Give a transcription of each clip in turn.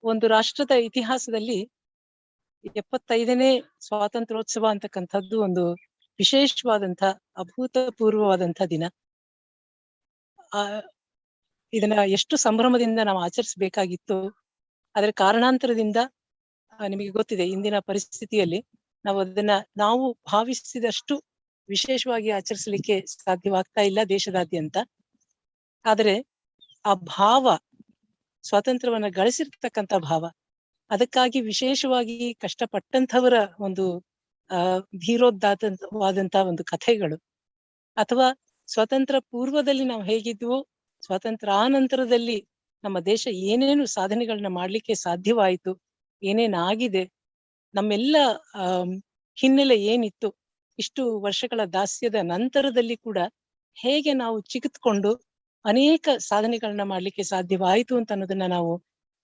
ಒಂದು ರಾಷ್ಟ್ರದ ಇತಿಹಾಸದಲ್ಲಿ 75ನೇ ಸ್ವಾತಂತ್ರ್ಯೋತ್ಸವ ಅಂತಕ್ಕಂಥದ್ದು ಒಂದು ವಿಶೇಷವಾದಂಥ ಅಭೂತಪೂರ್ವವಾದಂಥ ದಿನ. ಇದನ್ನ ಎಷ್ಟು ಸಂಭ್ರಮದಿಂದ ನಾವು ಆಚರಿಸಬೇಕಾಗಿತ್ತು. ಅದರ ಕಾರಣಾಂತರದಿಂದ ನಿಮಗೆ ಗೊತ್ತಿದೆ, ಇಂದಿನ ಪರಿಸ್ಥಿತಿಯಲ್ಲಿ ನಾವು ಅದನ್ನ ನಾವು ಭಾವಿಸಿದಷ್ಟು ವಿಶೇಷವಾಗಿ ಆಚರಿಸಲಿಕ್ಕೆ ಸಾಧ್ಯವಾಗ್ತಾ ಇಲ್ಲ ದೇಶದಾದ್ಯಂತ. ಆದರೆ ಆ ಭಾವ, ಸ್ವಾತಂತ್ರ್ಯವನ್ನ ಗಳಿಸಿರ್ತಕ್ಕಂಥ ಭಾವ, ಅದಕ್ಕಾಗಿ ವಿಶೇಷವಾಗಿ ಕಷ್ಟಪಟ್ಟಂಥವರ ಒಂದು ಧೀರೋದಾತ್ತವಾದಂತ ಒಂದು ಕಥೆಗಳು, ಅಥವಾ ಸ್ವಾತಂತ್ರ್ಯ ಪೂರ್ವದಲ್ಲಿ ನಾವು ಹೇಗಿದ್ವೋ ಸ್ವಾತಂತ್ರ್ಯಾನಂತರದಲ್ಲಿ ನಮ್ಮ ದೇಶ ಏನೇನು ಸಾಧನೆಗಳನ್ನ ಮಾಡ್ಲಿಕ್ಕೆ ಸಾಧ್ಯವಾಯಿತು, ಏನೇನಾಗಿದೆ, ನಮ್ಮೆಲ್ಲ ಹಿನ್ನೆಲೆ ಏನಿತ್ತು, ಇಷ್ಟು ವರ್ಷಗಳ ದಾಸ್ಯದ ನಂತರದಲ್ಲಿ ಕೂಡ ಹೇಗೆ ನಾವು ಚಿಗಿತ್ಕೊಂಡು ಅನೇಕ ಸಾಧನೆಗಳನ್ನ ಮಾಡ್ಲಿಕ್ಕೆ ಸಾಧ್ಯವಾಯಿತು ಅಂತ ಅನ್ನೋದನ್ನ ನಾವು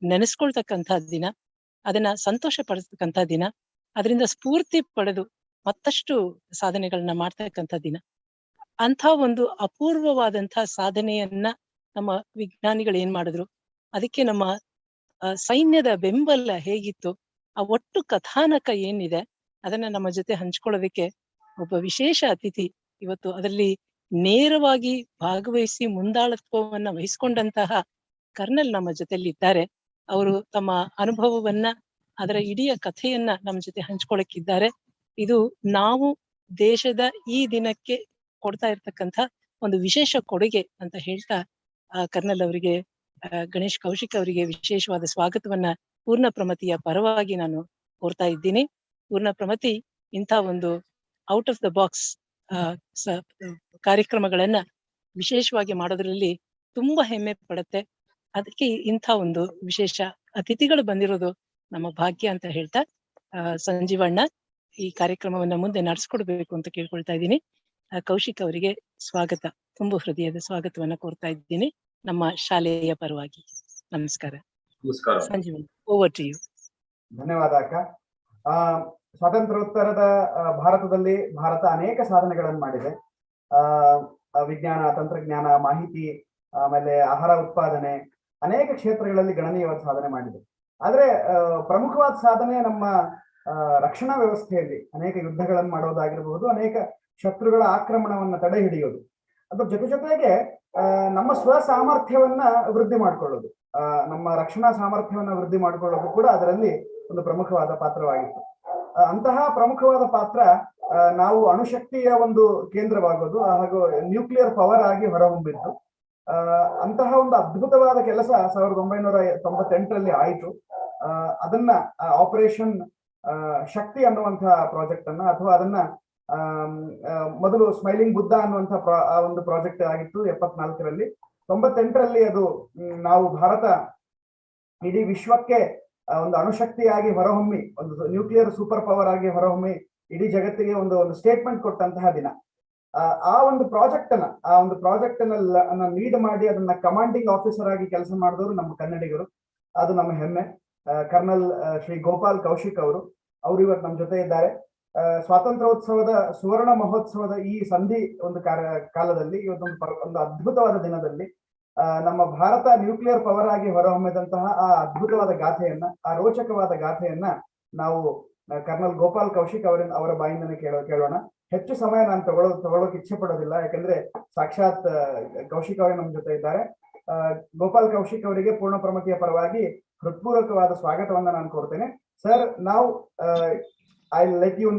ನೆನೆಸ್ಕೊಳ್ತಕ್ಕಂಥ ದಿನ, ಅದನ್ನ ಸಂತೋಷ ಪಡಿಸ್ತಕ್ಕಂಥ ದಿನ, ಅದರಿಂದ ಸ್ಫೂರ್ತಿ ಪಡೆದು ಮತ್ತಷ್ಟು ಸಾಧನೆಗಳನ್ನ ಮಾಡ್ತಕ್ಕಂಥ ದಿನ. ಅಂಥ ಒಂದು ಅಪೂರ್ವವಾದಂಥ ಸಾಧನೆಯನ್ನ ನಮ್ಮ ವಿಜ್ಞಾನಿಗಳು ಏನ್ ಮಾಡಿದ್ರು, ಅದಕ್ಕೆ ನಮ್ಮ ಸೈನ್ಯದ ಬೆಂಬಲ ಹೇಗಿತ್ತು, ಆ ಒಟ್ಟು ಕಥಾನಕ ಏನಿದೆ ಅದನ್ನ ನಮ್ಮ ಜೊತೆ ಹಂಚ್ಕೊಳ್ಳೋದಕ್ಕೆ ಒಬ್ಬ ವಿಶೇಷ ಅತಿಥಿ ಇವತ್ತು ಅದರಲ್ಲಿ ನೇರವಾಗಿ ಭಾಗವಹಿಸಿ ಮುಂದಾಳತ್ವವನ್ನ ವಹಿಸ್ಕೊಂಡಂತಹ ಕರ್ನಲ್ ನಮ್ಮ ಜೊತೆಯಲ್ಲಿ ಇದ್ದಾರೆ. ಅವರು ತಮ್ಮ ಅನುಭವವನ್ನ, ಅದರ ಇಡೀ ಕಥೆಯನ್ನ ನಮ್ಮ ಜೊತೆ ಹಂಚ್ಕೊಳಕ್ಕಿದ್ದಾರೆ. ಇದು ನಾವು ದೇಶದ ಈ ದಿನಕ್ಕೆ ಕೊಡ್ತಾ ಇರ್ತಕ್ಕಂಥ ಒಂದು ವಿಶೇಷ ಕೊಡುಗೆ ಅಂತ ಹೇಳ್ತಾ ಕರ್ನಲ್ ಅವರಿಗೆ, ಗಣೇಶ್ ಕೌಶಿಕ್ ಅವರಿಗೆ ವಿಶೇಷವಾದ ಸ್ವಾಗತವನ್ನ ಪೂರ್ಣ ಪ್ರಮತಿಯ ಪರವಾಗಿ ನಾನು ಕೋರ್ತಾ ಇದ್ದೀನಿ. ಪೂರ್ಣ ಪ್ರಮತಿ ಇಂಥ ಒಂದು ಔಟ್ ಆಫ್ ದ ಬಾಕ್ಸ್ ಕಾರ್ಯಕ್ರಮಗಳನ್ನ ವಿಶೇಷವಾಗಿ ಮಾಡೋದ್ರಲ್ಲಿ ತುಂಬಾ ಹೆಮ್ಮೆ ಪಡುತ್ತೆ. ಅದಕ್ಕೆ ಇಂಥ ಒಂದು ವಿಶೇಷ ಅತಿಥಿಗಳು ಬಂದಿರೋದು ನಮ್ಮ ಭಾಗ್ಯ ಅಂತ ಹೇಳ್ತಾ, ಸಂಜೀವಣ್ಣ ಈ ಕಾರ್ಯಕ್ರಮವನ್ನ ಮುಂದೆ ನಡೆಸ್ಕೊಡ್ಬೇಕು ಅಂತ ಕೇಳ್ಕೊಳ್ತಾ ಇದ್ದೀನಿ. ಕೌಶಿಕ್ ಅವರಿಗೆ ಸ್ವಾಗತ, ತುಂಬು ಹೃದಯದ ಸ್ವಾಗತವನ್ನ ಕೋರ್ತಾ ಇದ್ದೀನಿ ನಮ್ಮ ಶಾಲೆಯ ಪರವಾಗಿ. ನಮಸ್ಕಾರ. ಸಂಜೀವಣ್ಣ, ಓವರ್ ಟು ಯು. ಧನ್ಯವಾದ ಅಕ್ಕ. ಸ್ವಾತಂತ್ರ್ಯೋತ್ತರದ ಭಾರತದಲ್ಲಿ ಭಾರತ ಅನೇಕ ಸಾಧನೆಗಳನ್ನು ಮಾಡಿದೆ. ವಿಜ್ಞಾನ, ತಂತ್ರಜ್ಞಾನ, ಮಾಹಿತಿ, ಆಮೇಲೆ ಆಹಾರ ಉತ್ಪಾದನೆ, ಅನೇಕ ಕ್ಷೇತ್ರಗಳಲ್ಲಿ ಗಣನೀಯವಾದ ಸಾಧನೆ ಮಾಡಿದೆ. ಆದ್ರೆ ಪ್ರಮುಖವಾದ ಸಾಧನೆ ನಮ್ಮ ರಕ್ಷಣಾ ವ್ಯವಸ್ಥೆಯಲ್ಲಿ ಅನೇಕ ಯುದ್ಧಗಳನ್ನು ಮಾಡೋದಾಗಿರಬಹುದು, ಅನೇಕ ಶತ್ರುಗಳ ಆಕ್ರಮಣವನ್ನ ತಡೆ ಹಿಡಿಯೋದು, ಅದ್ರ ಜೊತೆಗೆ ನಮ್ಮ ಸಾಮರ್ಥ್ಯವನ್ನ ವೃದ್ಧಿ ಮಾಡ್ಕೊಳ್ಳೋದು, ನಮ್ಮ ರಕ್ಷಣಾ ಸಾಮರ್ಥ್ಯವನ್ನ ವೃದ್ಧಿ ಮಾಡ್ಕೊಳ್ಳೋದು ಕೂಡ ಅದರಲ್ಲಿ ಒಂದು ಪ್ರಮುಖವಾದ ಪಾತ್ರವಾಗಿತ್ತು. ಅಂತಹ ಪ್ರಮುಖವಾದ ಪಾತ್ರ ನಾವು ಅಣುಶಕ್ತಿಯ ಒಂದು ಕೇಂದ್ರವಾಗೋದು ಹಾಗೂ ನ್ಯೂಕ್ಲಿಯರ್ ಪವರ್ ಆಗಿ ಹೊರಹೊಮ್ಮಿದ್ದು. ಅಂತಹ ಒಂದು ಅದ್ಭುತವಾದ ಕೆಲಸ 1998ರಲ್ಲಿ ಆಯಿತು. ಅದನ್ನ ಆಪರೇಷನ್ ಶಕ್ತಿ ಅನ್ನುವಂತಹ ಪ್ರಾಜೆಕ್ಟ್ ಅನ್ನ, ಅಥವಾ ಅದನ್ನ ಮೊದಲು ಸ್ಮೈಲಿಂಗ್ ಬುದ್ಧ ಅನ್ನುವಂತಹ ಒಂದು ಪ್ರಾಜೆಕ್ಟ್ ಆಗಿತ್ತು 74ರಲ್ಲಿ. 98ರಲ್ಲಿ ಅದು ನಾವು ಭಾರತ ಇಡೀ ವಿಶ್ವಕ್ಕೆ ಒಂದು ಅಣುಶಕ್ತಿಯಾಗಿ ಹೊರಹೊಮ್ಮಿ, ಒಂದು ನ್ಯೂಕ್ಲಿಯರ್ ಸೂಪರ್ ಪವರ್ ಆಗಿ ಹೊರಹೊಮ್ಮಿ ಇಡೀ ಜಗತ್ತಿಗೆ ಒಂದು ಸ್ಟೇಟ್ಮೆಂಟ್ ಕೊಟ್ಟಂತಹ ದಿನ. ಆ ಒಂದು ಪ್ರಾಜೆಕ್ಟ್ ಅನ್ನ ಲೀಡ್ ಮಾಡಿ ಅದನ್ನ ಕಮಾಂಡಿಂಗ್ ಆಫೀಸರ್ ಆಗಿ ಕೆಲಸ ಮಾಡಿದವರು ನಮ್ಮ ಕನ್ನಡಿಗರು. ಅದು ನಮ್ಮ ಹೆಮ್ಮೆ. ಕರ್ನಲ್ ಶ್ರೀ ಗೋಪಾಲ್ ಕೌಶಿಕ್ ಅವರು ಇವತ್ತು ನಮ್ಮ ಜೊತೆ ಇದ್ದಾರೆ. ಸ್ವಾತಂತ್ರ್ಯೋತ್ಸವದ ಸುವರ್ಣ ಮಹೋತ್ಸವದ ಈ ಸಂಧಿ ಒಂದು ಕಾಲದಲ್ಲಿ, ಇವತ್ತೊಂದು ಅದ್ಭುತವಾದ ದಿನದಲ್ಲಿ ನಮ್ಮ ಭಾರತ ನ್ಯೂಕ್ಲಿಯರ್ ಪವರ್ ಆಗಿ ಹೊರಹೊಮ್ಮಿದಂತಹ ಆ ಅದ್ಭುತವಾದ ಗಾಥೆಯನ್ನ, ಆ ರೋಚಕವಾದ ಗಾಥೆಯನ್ನ ನಾವು ಕರ್ನಲ್ ಗೋಪಾಲ್ ಕೌಶಿಕ್ ಅವರ ಬಾಯಿಂದನೇ ಕೇಳೋಣ. ಹೆಚ್ಚು ಸಮಯ ನಾನು ತಗೊಳ್ಳೋಕೆ ಇಚ್ಛೆ ಪಡೋದಿಲ್ಲ, ಯಾಕಂದ್ರೆ ಸಾಕ್ಷಾತ್ ಕೌಶಿಕ್ ಅವರೇ ನಮ್ಮ ಜೊತೆ ಇದ್ದಾರೆ. ಗೋಪಾಲ್ ಕೌಶಿಕ್ ಅವರಿಗೆ ಪೂರ್ಣ ಪ್ರಮತಿಯ ಪರವಾಗಿ ಹೃತ್ಪೂರ್ವಕವಾದ ಸ್ವಾಗತವನ್ನ ನಾನು ಕೋರ್ತೇನೆ. ಸರ್, ನಾವು ಐ ಲೆಟ್ ಯು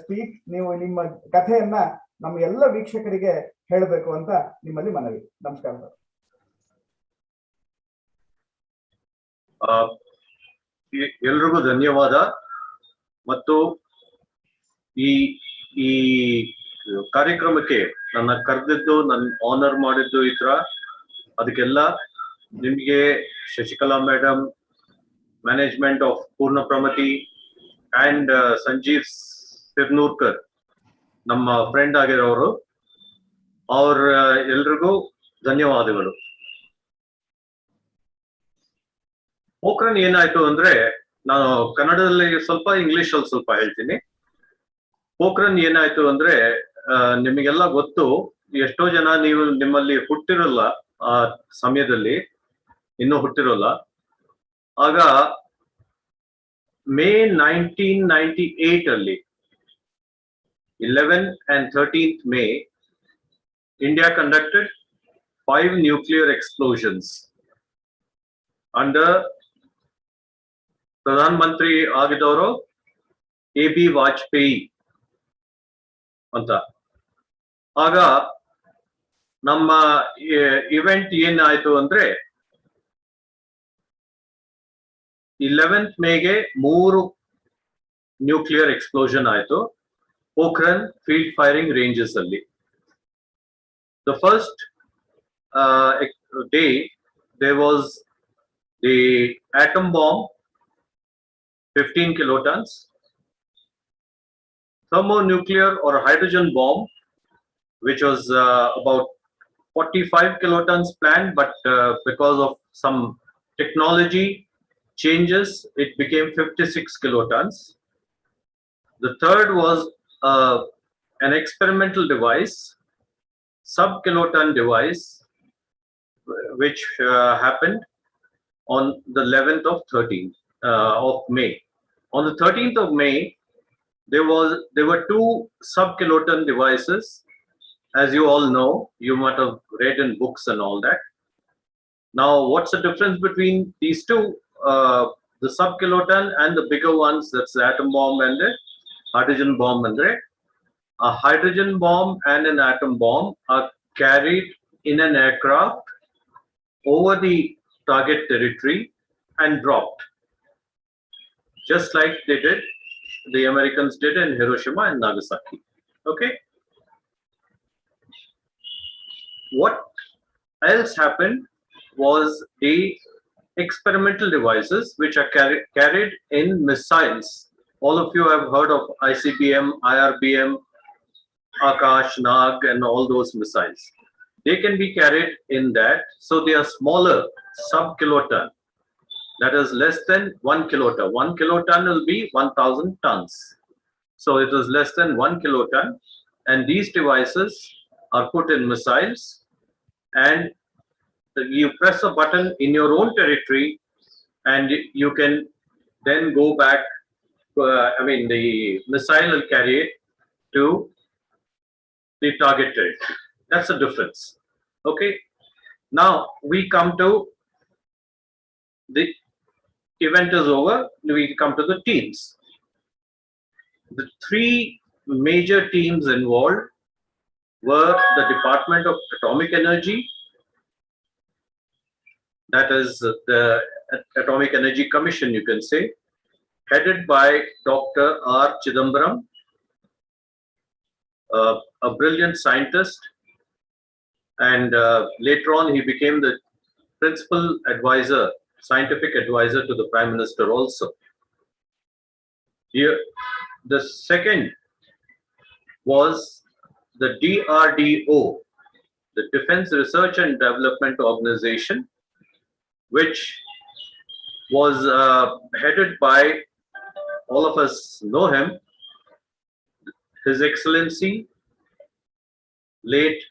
ಸ್ಪೀಕ್. ನೀವು ನಿಮ್ಮ ಕಥೆಯನ್ನ ನಮ್ಮ ಎಲ್ಲ ವೀಕ್ಷಕರಿಗೆ ಹೇಳಬೇಕು ಅಂತ ನಿಮ್ಮಲ್ಲಿ ಮನವಿ. ನಮಸ್ಕಾರ ಸರ್. ಎಲ್ರಿಗೂ ಧನ್ಯವಾದ. ಮತ್ತು ಈ ಈ ಕಾರ್ಯಕ್ರಮಕ್ಕೆ ನನ್ನ ಕರೆದಿದ್ದು, ನನ್ನ ಆನರ್ ಮಾಡಿದ್ದು ಇದ್ರ, ಅದಕ್ಕೆಲ್ಲ ನಿಮಗೆ ಶಶಿಕಲಾ ಮೇಡಮ್, ಮ್ಯಾನೇಜ್ಮೆಂಟ್ ಆಫ್ ಪೂರ್ಣ ಪ್ರಮತಿ ಅಂಡ್ ಸಂಜೀವ್ ಸಿರ್ನೂರ್ಕರ್, ನಮ್ಮ ಫ್ರೆಂಡ್ ಆಗಿರೋರು, ಅವ್ರ ಎಲ್ರಿಗೂ ಧನ್ಯವಾದಗಳು. ಪೋಖ್ರನ್ ಏನಾಯ್ತು ಅಂದ್ರೆ, ನಾನು ಕನ್ನಡದಲ್ಲಿ ಸ್ವಲ್ಪ, ಇಂಗ್ಲಿಷ್ ಅಲ್ಲಿ ಸ್ವಲ್ಪ ಹೇಳ್ತೀನಿ. ಪೋಖ್ರನ್ ಏನಾಯ್ತು ಅಂದ್ರೆ, ನಿಮಗೆಲ್ಲ ಗೊತ್ತು, ಎಷ್ಟೋ ಜನ ನಿಮ್ಮಲ್ಲಿ ಹುಟ್ಟಿರೋಲ್ಲ, ಆ ಸಮಯದಲ್ಲಿ ಇನ್ನೂ ಹುಟ್ಟಿರೋಲ್ಲ. ಆಗ ಮೇ 1998 ಅಲ್ಲಿ 11 and 13th May, India conducted 5 nuclear explosions under Pradhan Mantri ಆಗಿದವರು AB Vajpayee ಅಂತ. ಆಗ ನಮ್ಮ ಇವೆಂಟ್ ಏನಾಯ್ತು ಅಂದ್ರೆ 11th ಮೇಗೆ 3 ನ್ಯೂಕ್ಲಿಯರ್ ಎಕ್ಸ್ಪ್ಲೋಷನ್ ಆಯ್ತು Pokhran field firing ranges ಅಲ್ಲಿ. The first day there was the atom bomb 15 kilotons, thermonuclear or hydrogen bomb which was about 45 kilotons planned, but because of some technology changes it became 56 kilotons. The third was an experimental device, sub-kiloton device, which happened on the 11th of 13th of May. On the 13th of May, there were 2 sub-kiloton devices. As you all know, you might have read in books and all that. Now, what's the difference between these two? The sub-kiloton and the bigger ones, that's the atom bomb and the hydrogen bomb. A hydrogen bomb and an atom bomb are carried in an aircraft over the target territory and dropped, just like the Americans did in Hiroshima and Nagasaki. Okay. What else happened was the experimental devices which are carried in missiles. All of you have heard of ICBM, IRBM, Akash, Nag, and all those missiles. They can be carried in that. So they are smaller, sub-kiloton. That is less than 1 kiloton. 1 kiloton will be 1,000 tons. So it is less than 1 kiloton. And these devices are put in missiles. And you press a button in your own territory and you can then go back. The missile will carry it to the target territory. That's the difference. Okay. Now we come to the event is over. We come to the teams. The 3 major teams involved were the Department of Atomic Energy, that is the Atomic Energy Commission, you can say, headed by Dr. R. Chidambaram, a brilliant scientist, and later on he became the principal advisor, scientific advisor to the Prime Minister also. Here, the second was the DRDO, the Defense Research and Development Organization, which was headed by, all of us know him, His Excellency, late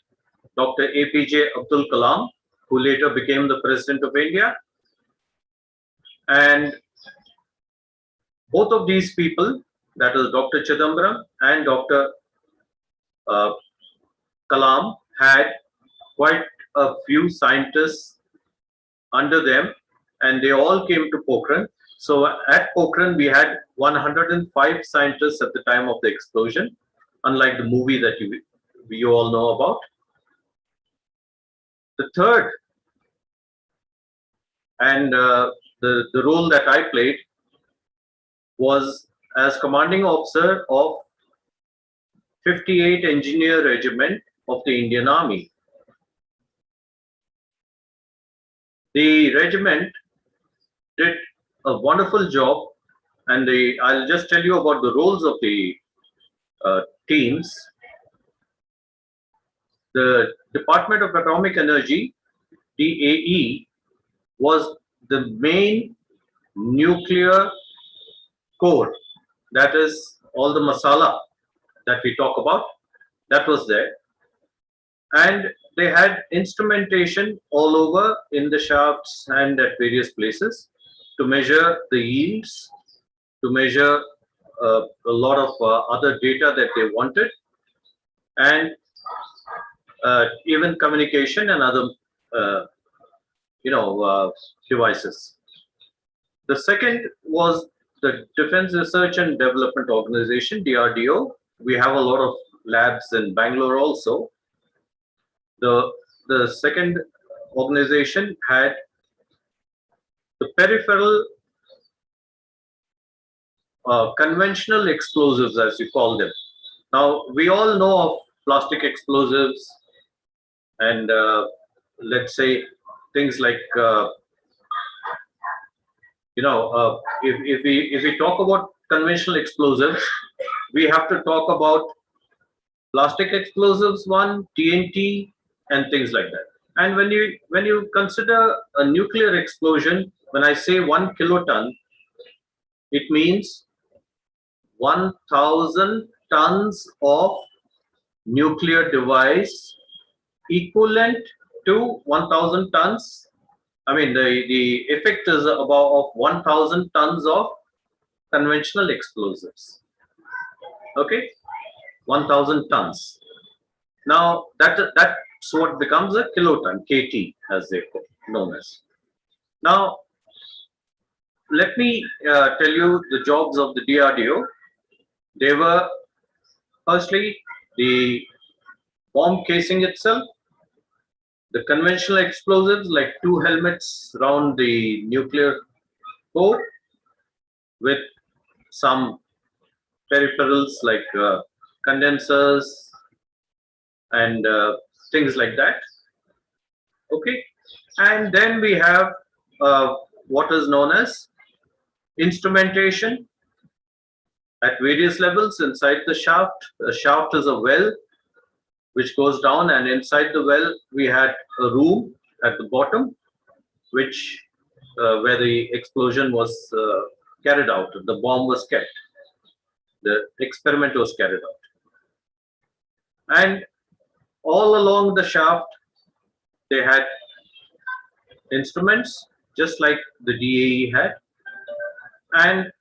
Dr. APJ Abdul Kalam, who later became the President of India. And both of these people, that is Dr. Chidambaram and Dr. Kalam, had quite a few scientists under them, and they all came to Pokhran. So at Pokhran, we had 105 scientists at the time of the explosion, unlike the movie that you all know about. The third, and the role that I played, was as commanding officer of 58 Engineer Regiment of the Indian Army. The regiment did a wonderful job, and I'll just tell you about the roles of the teams. The Department of Atomic Energy, DAE, was the main nuclear core. That is all the masala that we talk about, that was there. And they had instrumentation all over in the shafts and at various places. to measure the yields, to measure a lot of other data that they wanted, and even communication and other devices. The second was the Defense Research and Development Organization, DRDO. We have a lot of labs in Bangalore also. The second organization had the peripheral conventional explosives, as you call them. Now, we all know of plastic explosives and let's say things like if we talk about conventional explosives, we have to talk about plastic explosives, TNT, and things like that. And when you consider a nuclear explosion, when I say 1 kiloton, it means 1,000 tons of nuclear device equivalent to 1,000 tons. I mean, the effect is about of 1,000 tons of conventional explosives. Okay, 1,000 tons. Now that's what becomes a kiloton, KT, as they known as. Now, let me tell you the jobs of the DRDO. They were firstly the bomb casing itself, the conventional explosives like 2 helmets around the nuclear core with some peripherals like condensers and things like that. Okay, and then we have what is known as instrumentation at various levels inside the shaft. The shaft is a well which goes down, and inside the well we had a room at the bottom which where the explosion was carried out, the bomb was kept, the experiment was carried out. And all along the shaft they had instruments just like the DAE had, and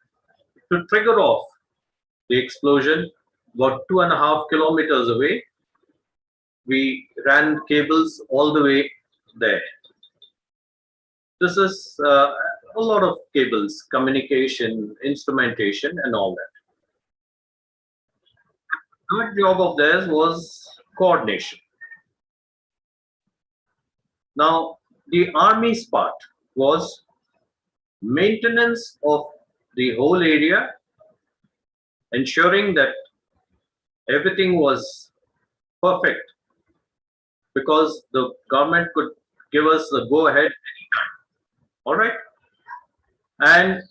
to trigger off the explosion about 2.5 kilometers away, we ran cables all the way there. This is a lot of cables, communication, instrumentation, and all that. Third job of theirs was coordination. Now, the Army's part was maintenance of the whole area, ensuring that everything was perfect, because the government could give us the go ahead anytime. All right. And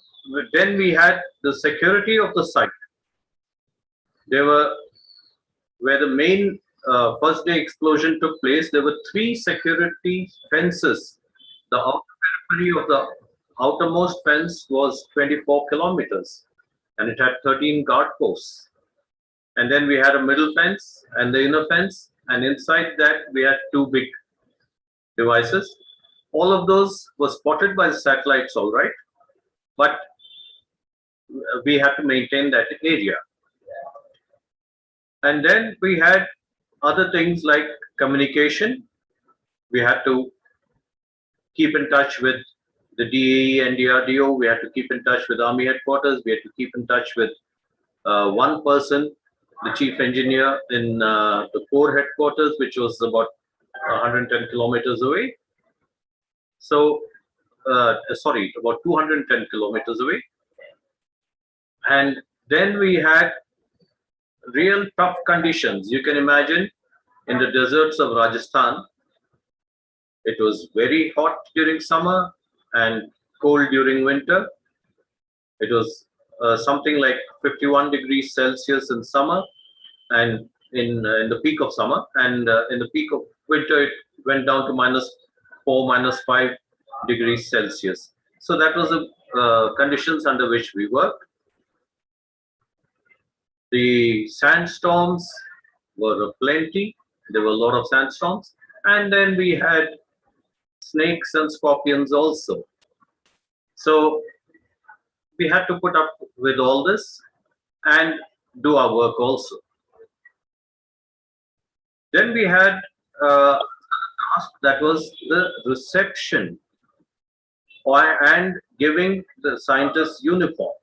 then we had the security of the site. There were, where the main first day explosion took place, there were 3 security fences. The outer periphery of the outermost fence was 24 kilometers and it had 13 guard posts. And then we had a middle fence and the inner fence, and inside that we had 2 big devices. All of those were spotted by the satellites, all right, but we had to maintain that area. And then we had other things like communication. We had to keep in touch with the DAE and DRDO. We had to keep in touch with Army headquarters. We had to keep in touch with one person, the chief engineer in the Corps headquarters, which was about 110 kilometers away. So, sorry, about 210 kilometers away. And then we had real tough conditions. You can imagine in the deserts of Rajasthan, it was very hot during summer and cold during winter. It was something like 51 degrees Celsius in summer and in the peak of summer, and in the peak of winter it went down to -4, -5 degrees Celsius. So that was the conditions under which we worked. The sandstorms were plenty. There were a lot of sandstorms, and then we had snakes and scorpions also. So we had to put up with all this and do our work also. Then we had a task that was the reception and giving the scientists uniform.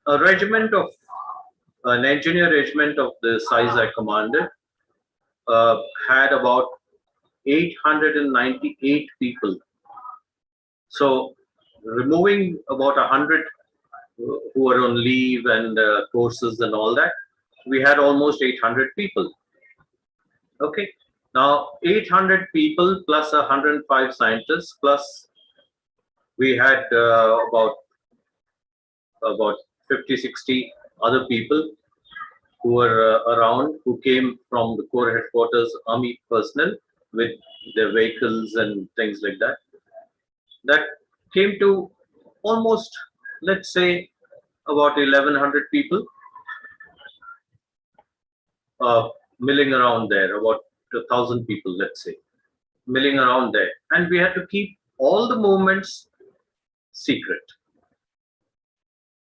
A regiment of an engineer regiment of the size I commanded had about 898 people. So removing about 100 who were on leave and courses and all that, we had almost 800 people. Okay, now 800 people plus 105 scientists plus we had about 50-60 other people who were around, who came from the Corps headquarters, army personnel with their vehicles and things like that. That came to almost, let's say, about 1100 people milling around there, about 1000 people, let's say, milling around there. And we had to keep all the movements secret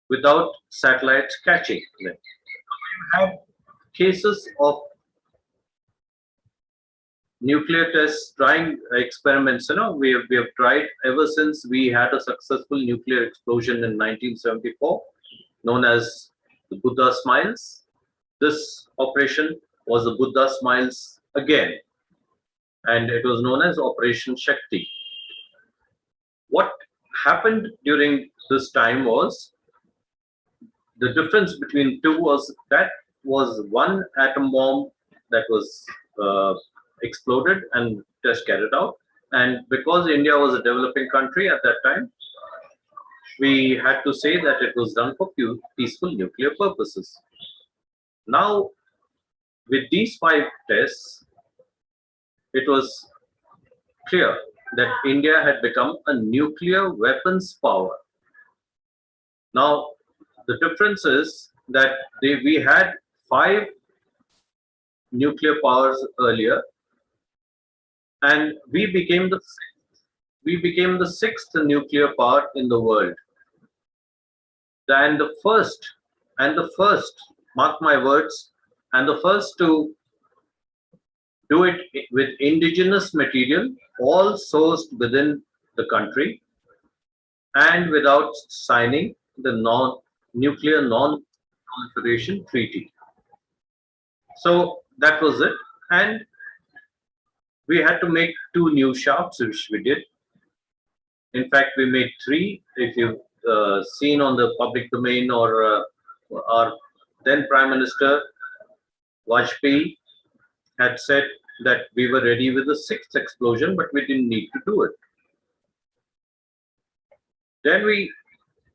without satellites catching them. We had cases of nuclear tests, trying experiments. We have tried ever since we had a successful nuclear explosion in 1974, known as the Buddha Smiles. This operation was the Buddha Smiles again, and it was known as Operation Shakti. What happened during this time was, the difference between two was that was one atom bomb that was exploded and test carried out, and because India was a developing country at that time, we had to say that it was done for peaceful nuclear purposes. Now, with these 5 tests, it was clear that India had become a nuclear weapons power. Now, the difference is that we had 5 nuclear powers earlier, and we became the 6th nuclear power in the world. And the first, mark my words, and the first to do it with indigenous material, all sourced within the country, and without signing the nuclear non-proliferation treaty. So that was it, and we had to make 2 new shafts, which we did. In fact, we made 3. If you've seen on the public domain, or our then Prime Minister Vajpayee had said that we were ready with the 6th explosion, but we didn't need to do it. Then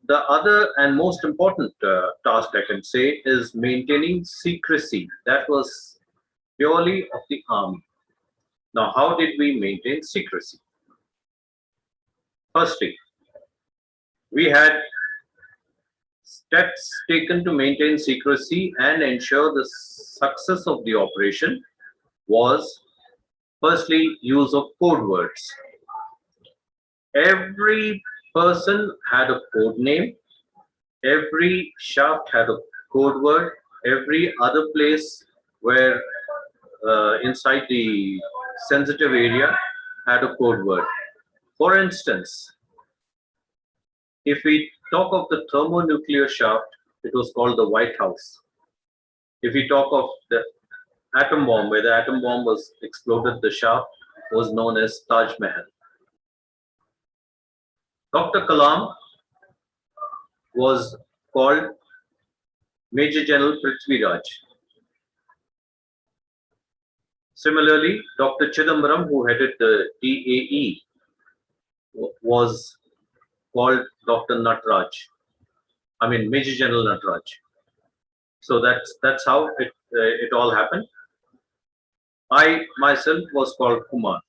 the other and most important task, I can say, is maintaining secrecy. That was purely of the army. Now, how did we maintain secrecy? Firstly, we had steps taken to maintain secrecy and ensure the success of the operation was, firstly, use of code words. Every person had a code name, every shaft had a code word, every other place where inside the sensitive area had a code word. For instance, if we talk of the thermonuclear shaft, it was called the White House. If we talk of the atom bomb, where the atom bomb was exploded, the shaft was known as Taj Mahal. Dr. Kalam was called Major General Prithviraj. Similarly, Dr. Chidambaram, who headed the DAE, was called Dr. Natraj. I mean, Major General Natraj. So that's how it all happened. I myself was called Kumar.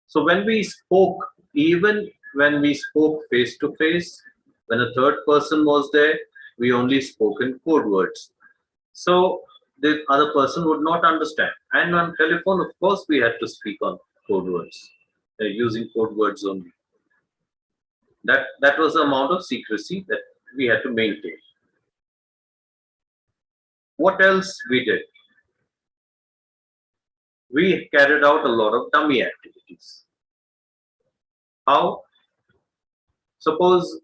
So when we spoke, even when we spoke face to face, when a third person was there, we only spoke in code words. So the other person would not understand. And on telephone, of course, we had to speak on code words, using code words only. That was the amount of secrecy that we had to maintain. What else we did? We carried out a lot of dummy activities. How? Suppose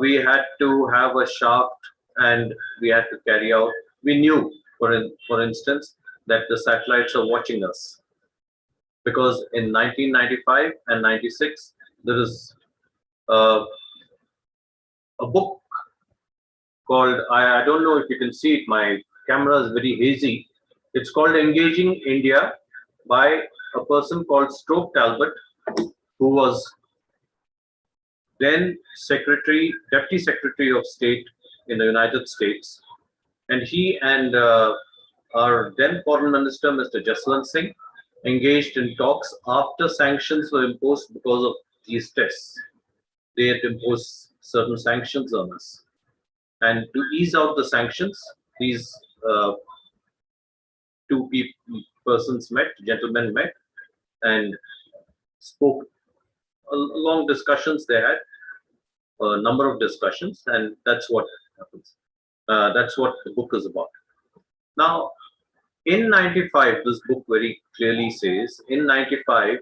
we had to have a shaft and we had to carry out, we knew, for instance, that the satellites are watching us. Because in 1995 and 96, there is a book called, I don't know if you can see it, my camera is very hazy. It's called Engaging India by a person called Stoke Talbot, who was then Deputy Secretary of State in the United States. And he and our then Foreign Minister, Mr. Jaswant Singh, engaged in talks after sanctions were imposed because of these tests. They had imposed certain sanctions on us. And to ease out the sanctions, these gentlemen met and spoke. Long discussions they had, a number of discussions, and that's what happens. That's what the book is about. Now, in 95, this book very clearly says, in 95,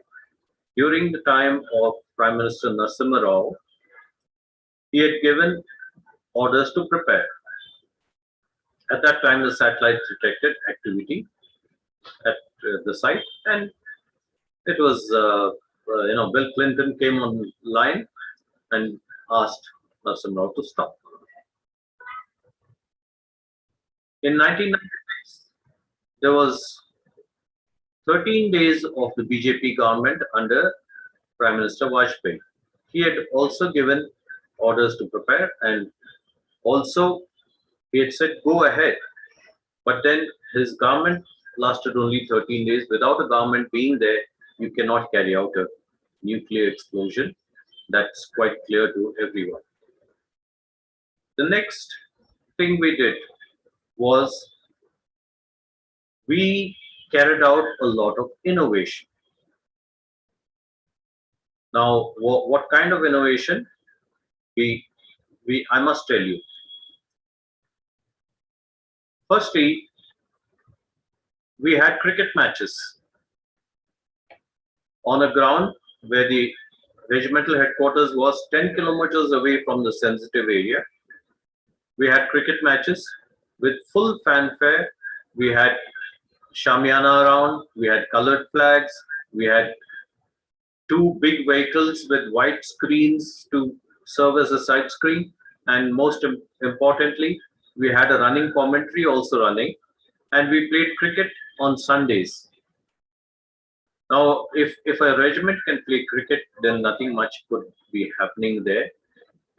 during the time of Prime Minister Narasimha Rao, he had given orders to prepare. At that time, the satellite detected activity at the site, and it was, Bill Clinton came online and asked Narasimha Rao to stop. In 1996, there was 13 days of the BJP government under Prime Minister Vajpayee. He had also given orders to prepare, and also he had said, go ahead. But then his government lasted only 13 days. Without a government being there, you cannot carry out a nuclear explosion. That's quite clear to everyone. The next thing we did was we carried out a lot of innovation. Now, what kind of innovation? I must tell you. Firstly, we had cricket matches on a ground where the regimental headquarters was 10 kilometers away from the sensitive area. We had cricket matches with full fanfare. We had shamiana around, we had colored flags, we had 2 big vehicles with white screens to serve as a side screen, and most importantly, we had a running commentary also running, and we played cricket on Sundays. Now, if a regiment can play cricket, then nothing much could be happening there.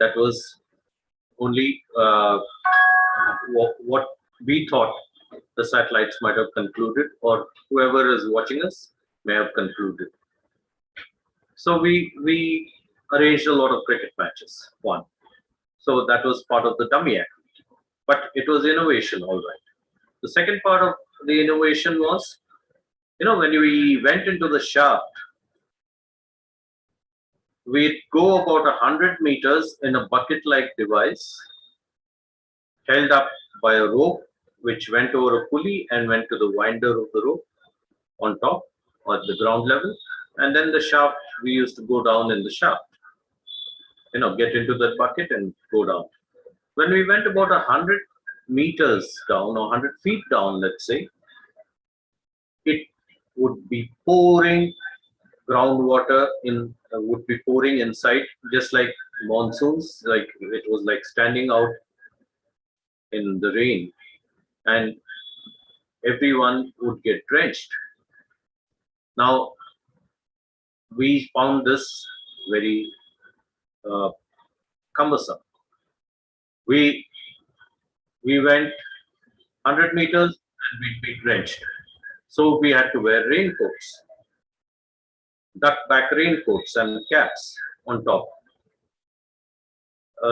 That was only what we thought the satellites might have concluded, or whoever is watching us may have concluded. So we arranged a lot of cricket matches, one. So that was part of the dummy activity. But it was innovation, all right. The second part of the innovation was, when we went into the shaft, we'd go about 100 meters in a bucket-like device held up by a rope, which went over a pulley and went to the winder of the rope on top or at the ground level. And then the shaft, we used to go down in the shaft, get into that bucket and go down. When we went about 100 meters down or 100 feet down, let's say, it would be pouring groundwater would be pouring inside, just like monsoons, like it was like standing out in the rain, and everyone would get drenched. Now, we found this very cumbersome. We went 100 meters and we'd be drenched. So we had to wear raincoats, duck back raincoats and caps on top.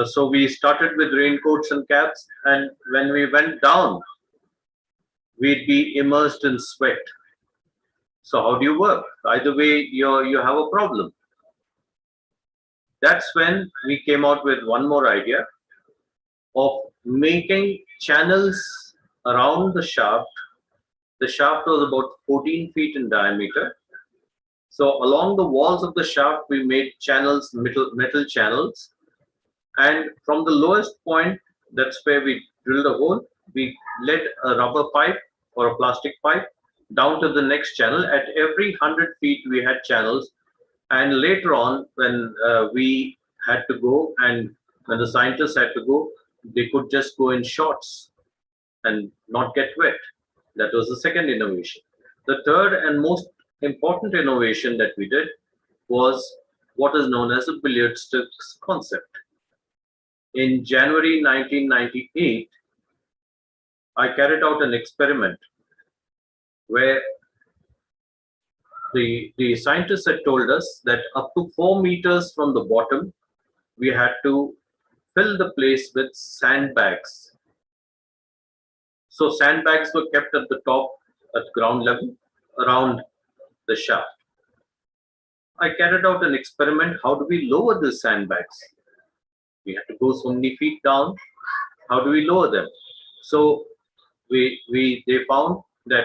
So we started with raincoats and caps, and when we went down, we'd be immersed in sweat. So how do you work? Either way, you have a problem. That's when we came out with one more idea of making channels around the shaft. The shaft was about 14 feet in diameter. So along the walls of the shaft, we made channels, metal channels. And from the lowest point, that's where we drilled a hole, we led a rubber pipe or a plastic pipe down to the next channel. At every 100 feet, we had channels. And later on, when we had to go and when the scientists had to go, they could just go in shorts and not get wet. That was the second innovation. The third and most important innovation that we did was what is known as the billiard sticks concept. In January 1998, I carried out an experiment where the scientists had told us that up to 4 meters from the bottom, we had to fill the place with sandbags. So sandbags were kept at the top, at ground level, around the shaft. I carried out an experiment. How do we lower the sandbags? We had to go so many feet down. How do we lower them? So they found that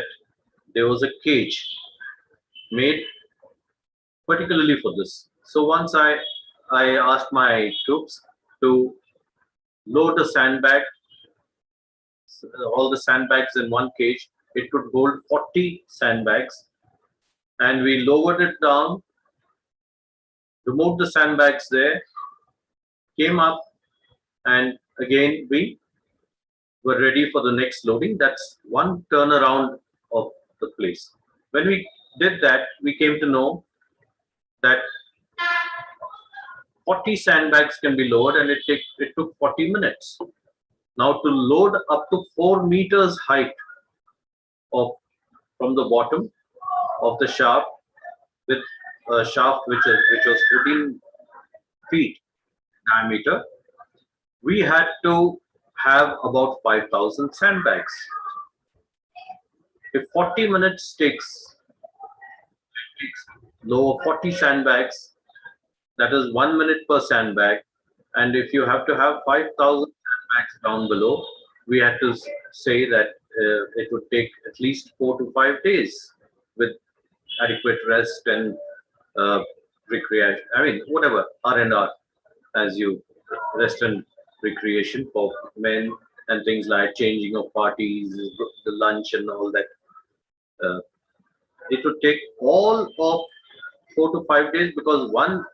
there was a cage made particularly for this. So once I asked my troops to load a sandbag, all the sandbags in one cage. It could hold 40 sandbags, and we lowered it down, removed the sandbags there, came up, and again we were ready for the next loading. That's one turnaround of the place. When we did that, we came to know that 40 sandbags can be lowered, and it took 40 minutes. Now to load up to 4 meters height from the bottom of the shaft with a shaft which was 14 feet diameter, we had to have about 5,000 sandbags. If 40 minutes takes lower 40 sandbags, that is 1 minute per sandbag. And if you have to have 5,000 sandbags down below, we had to say that it would take at least 4 to 5 days with adequate rest and recreation. I mean, whatever, R&R, as you rest and recreation for men and things like changing of parties, the lunch and all that. It would take all of 4 to 5 days because one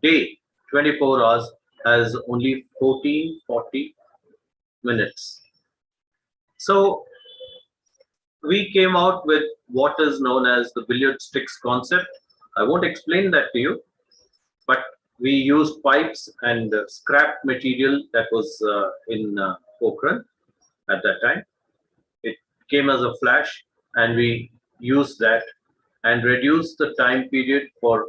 day, 24 hours, has only 40 minutes. So we came out with what is known as the billiard sticks concept. I won't explain that to you, but we used pipes and scrap material that was in Pokhran at that time. It came as a flash, and we used that and reduced the time period for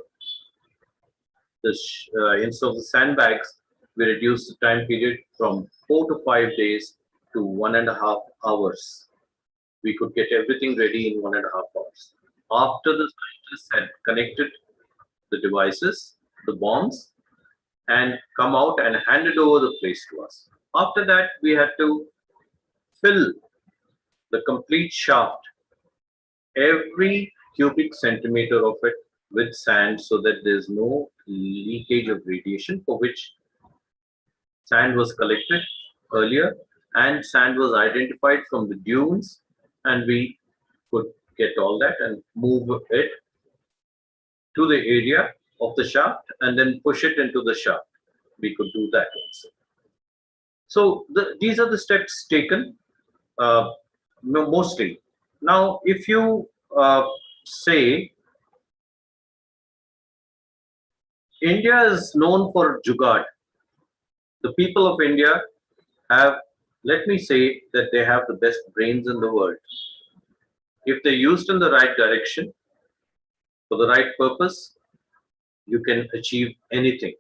this. Instead of the sandbags, we reduced the time period from 4 to 5 days to 1.5 hours. We could get everything ready in 1.5 hours. After the scientists had connected the devices, the bombs, and come out and handed over the place to us. After that, we had to fill the complete shaft, every cubic centimeter of it, with sand so that there's no leakage of radiation, for which sand was collected earlier and sand was identified from the dunes, and we could get all that and move it to the area of the shaft and then push it into the shaft. We could do that also. So these are the steps taken mostly. Now, if you say India is known for jugaad, the people of India have, let me say that they have the best brains in the world. If they're used in the right direction, for the right purpose, you can achieve anything.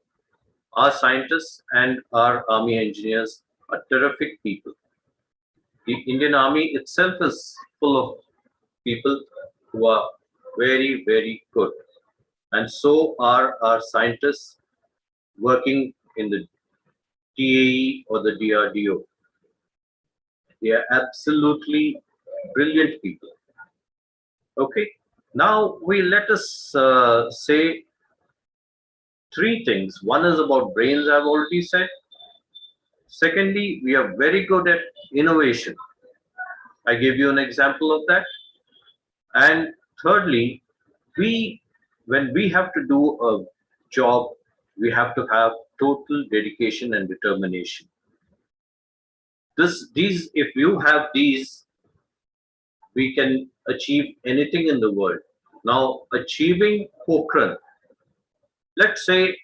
Our scientists and our army engineers are terrific people. The Indian Army itself is full of people who are very, very good. And so are our scientists, working in the TAE or the DRDO. They are absolutely brilliant people. Okay, now let us say three things. One is about brains, I've already said. Secondly, we are very good at innovation. I gave you an example of that. And thirdly, when we have to do a job, we have to have total dedication and determination. If you have these, we can achieve anything in the world. Now, achieving Pokhran, let's say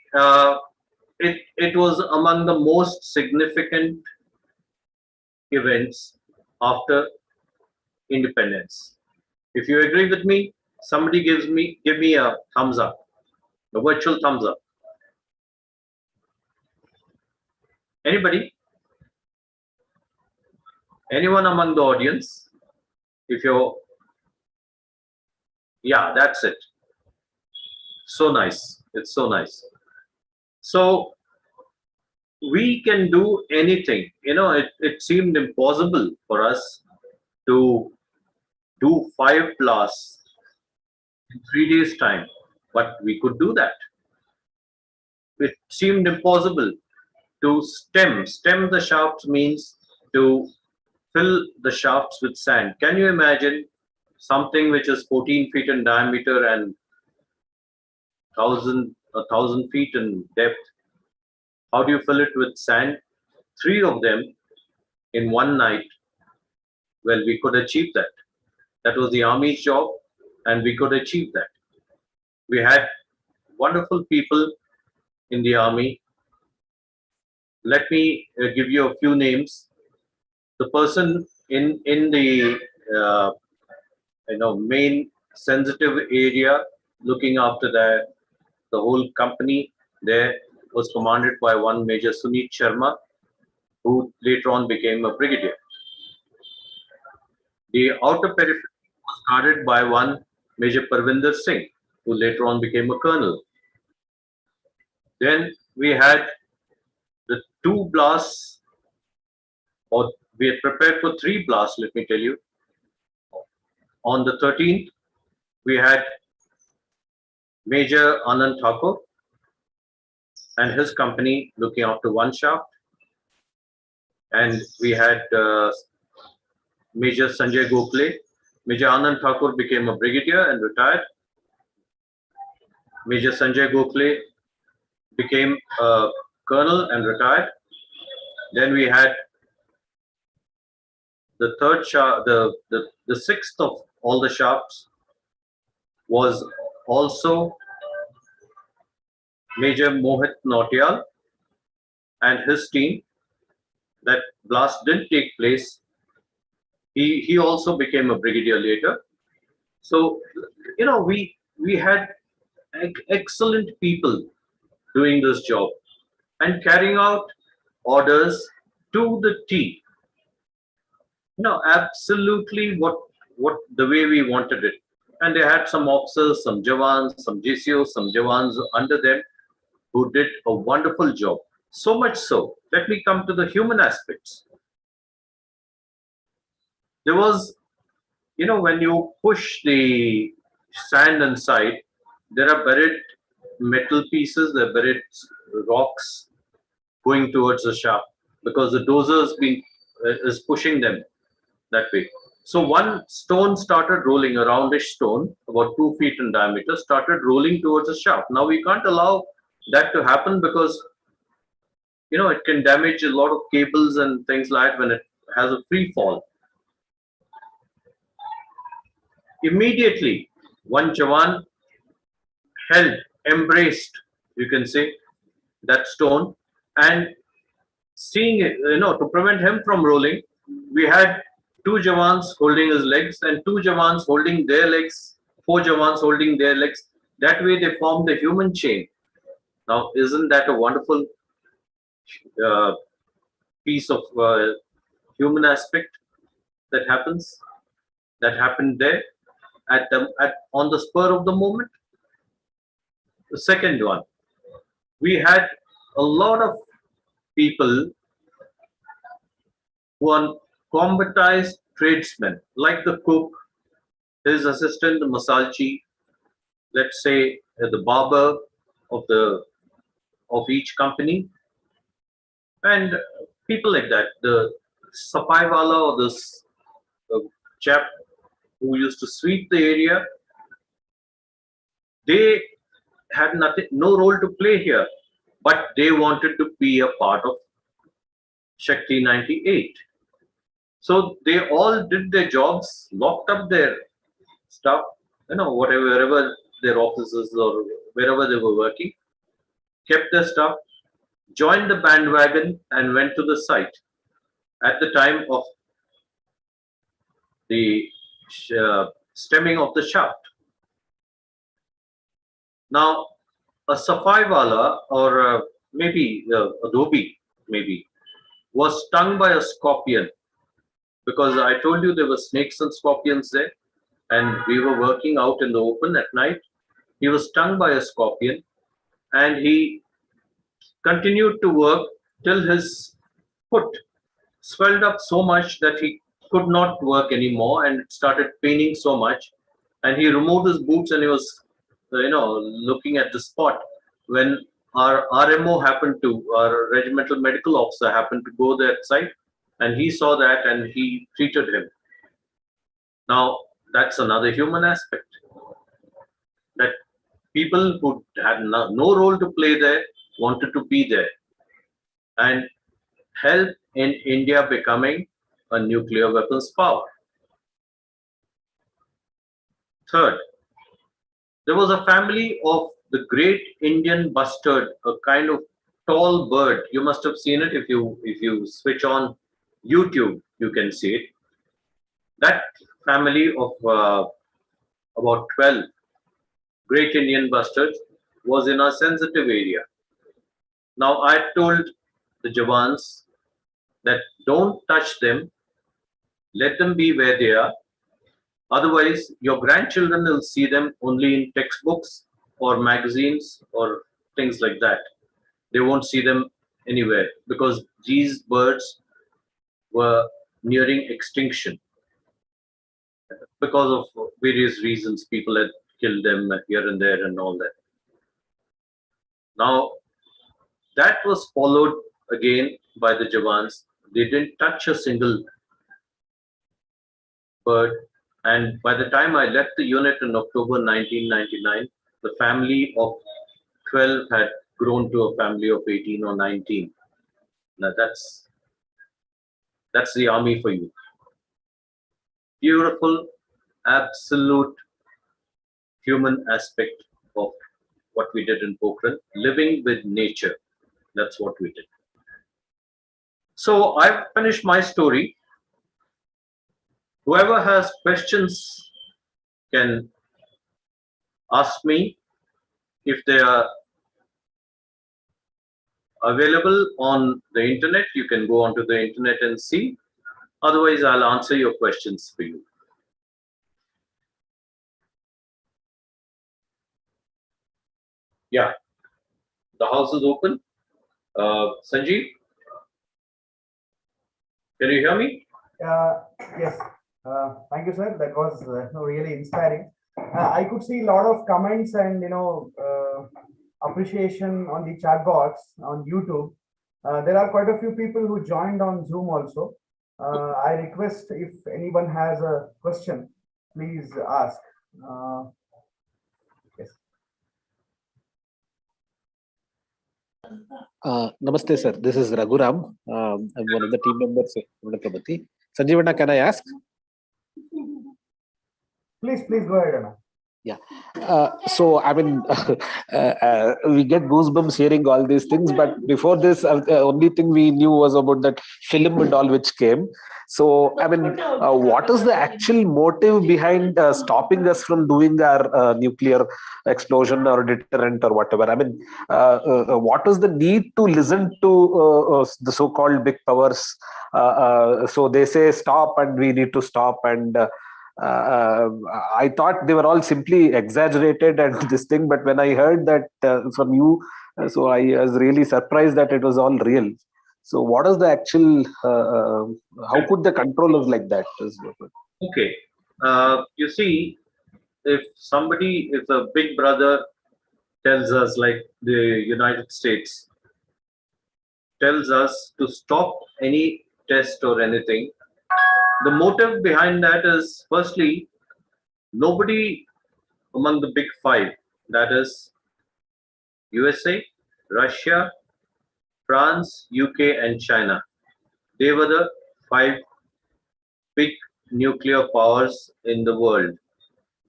it was among the most significant events after independence. If you agree with me, somebody give me a thumbs up, a virtual thumbs up. Anybody? Anyone among the audience? If you're, yeah, that's it. So nice. It's so nice. So we can do anything. You know, it seemed impossible for us to do 5 blasts in 3 days' time, but we could do that. It seemed impossible to stem the shafts means to fill the shafts with sand. Can you imagine something which is 14 feet in diameter and 1,000 feet in depth? How do you fill it with sand? 3 of them in one night. Well, we could achieve that. That was the army's job, and we could achieve that. We had wonderful people in the army. Let me give you a few names. The person in the main sensitive area looking after the whole company there was commanded by one Major Sunit Sharma, who later on became a brigadier. The outer periphery was guarded by one Major Parvinder Singh, who later on became a colonel. Then we had the 2 blasts, or we had prepared for 3 blasts, let me tell you. On the 13th, we had Major Anand Thakur and his company looking after 1 shaft. And we had Major Sanjay Gokhale. Major Anand Thakur became a brigadier and retired. Major Sanjay Gokhale became a colonel and retired. Then we had the third shaft, the sixth of all the shafts was also Major Mohit Nautiyal and his team. That blast didn't take place. He also became a brigadier later. So, you know, we had excellent people doing this job and carrying out orders to the T. No, absolutely what the way we wanted it. And they had some officers, some Jawans, some GCOs, some Jawans under them who did a wonderful job. So much so, let me come to the human aspects. There was, you know, when you push the sand inside, there are buried metal pieces, there are buried rocks going towards the shaft because the dozer is pushing them that way. So one stone started rolling, a roundish stone, about 2 feet in diameter, started rolling towards the shaft. Now we can't allow that to happen because, you know, it can damage a lot of cables and things like that when it has a free fall. Immediately, one Jawan embraced, you can say, that stone, and seeing it, you know, to prevent him from rolling, we had 2 Jawans holding his legs and 2 Jawans holding their legs, 4 Jawans holding their legs. That way they formed a human chain. Now, isn't that a wonderful piece of human aspect that happens? That happened there on the spur of the moment. The second one, we had a lot of people who are combatized tradesmen, like the cook, his assistant, the masalchi, let's say the barber of each company, and people like that. The sapai wala, or this chap who used to sweep the area, they had no role to play here, but they wanted to be a part of Shakti 98. So they all did their jobs, locked up their stuff, wherever their offices or wherever they were working, kept their stuff, joined the bandwagon, and went to the site at the time of the stemming of the shaft. Now, a safai wala, or maybe a dhobi, maybe, was stung by a scorpion, because I told you there were snakes and scorpions there, and we were working out in the open at night. He was stung by a scorpion, and he continued to work till his foot swelled up so much that he could not work anymore, and it started paining so much. And he removed his boots, and he was, looking at the spot when our our regimental medical officer happened to go there at site, and he saw that and he treated him. Now, that's another human aspect, that people who had no role to play there wanted to be there and help in India becoming a nuclear weapons power. Third, there was a family of the great Indian bustard, a kind of tall bird. You must have seen it. If you switch on YouTube, you can see it. That family of about 12 great Indian bustards was in a sensitive area. Now, I told the Jawans that don't touch them, let them be where they are. Otherwise, your grandchildren will see them only in textbooks or magazines or things like that. They won't see them anywhere, because these birds were nearing extinction. Because of various reasons, people had killed them here and there and all that. Now, that was followed again by the Jawans. They didn't touch a single bird. And by the time I left the unit in October 1999, the family of 12 had grown to a family of 18 or 19. Now that's the army for you. Beautiful, absolute human aspect of what we did in Pokhran, living with nature. That's what we did. So I've finished my story. Whoever has questions can ask me. If they are available on the internet, you can go onto the internet and see. Otherwise, I'll answer your questions for you. Yeah, the house is open. Sanjeev, can you hear me? Yes. Thank you, sir. That was really inspiring. I could see a lot of comments and appreciation on the chat box on YouTube. There are quite a few people who joined on Zoom also. I request, if anyone has a question, please ask. Yes. Namaste, sir. This is Raghuram. I'm one of the team members of Sanjeevana, can I ask? Please go ahead, Anna. Yeah. So, I mean, we get goosebumps hearing all these things, but before this, the only thing we knew was about that film and all which came. So, I mean, what is the actual motive behind stopping us from doing our nuclear explosion or deterrent or whatever? I mean, what is the need to listen to the so-called big powers? So they say stop and we need to stop, and I thought they were all simply exaggerated and this thing, but when I heard that from you So I was really surprised that it was all real. So what is the actual, how could they control us like that? Okay. You see, if a big brother tells us, like the United States tells us to stop any test or anything, the motive behind that is firstly, nobody among the big five, that is USA, Russia, France, UK, and China, they were the five big nuclear powers in the world.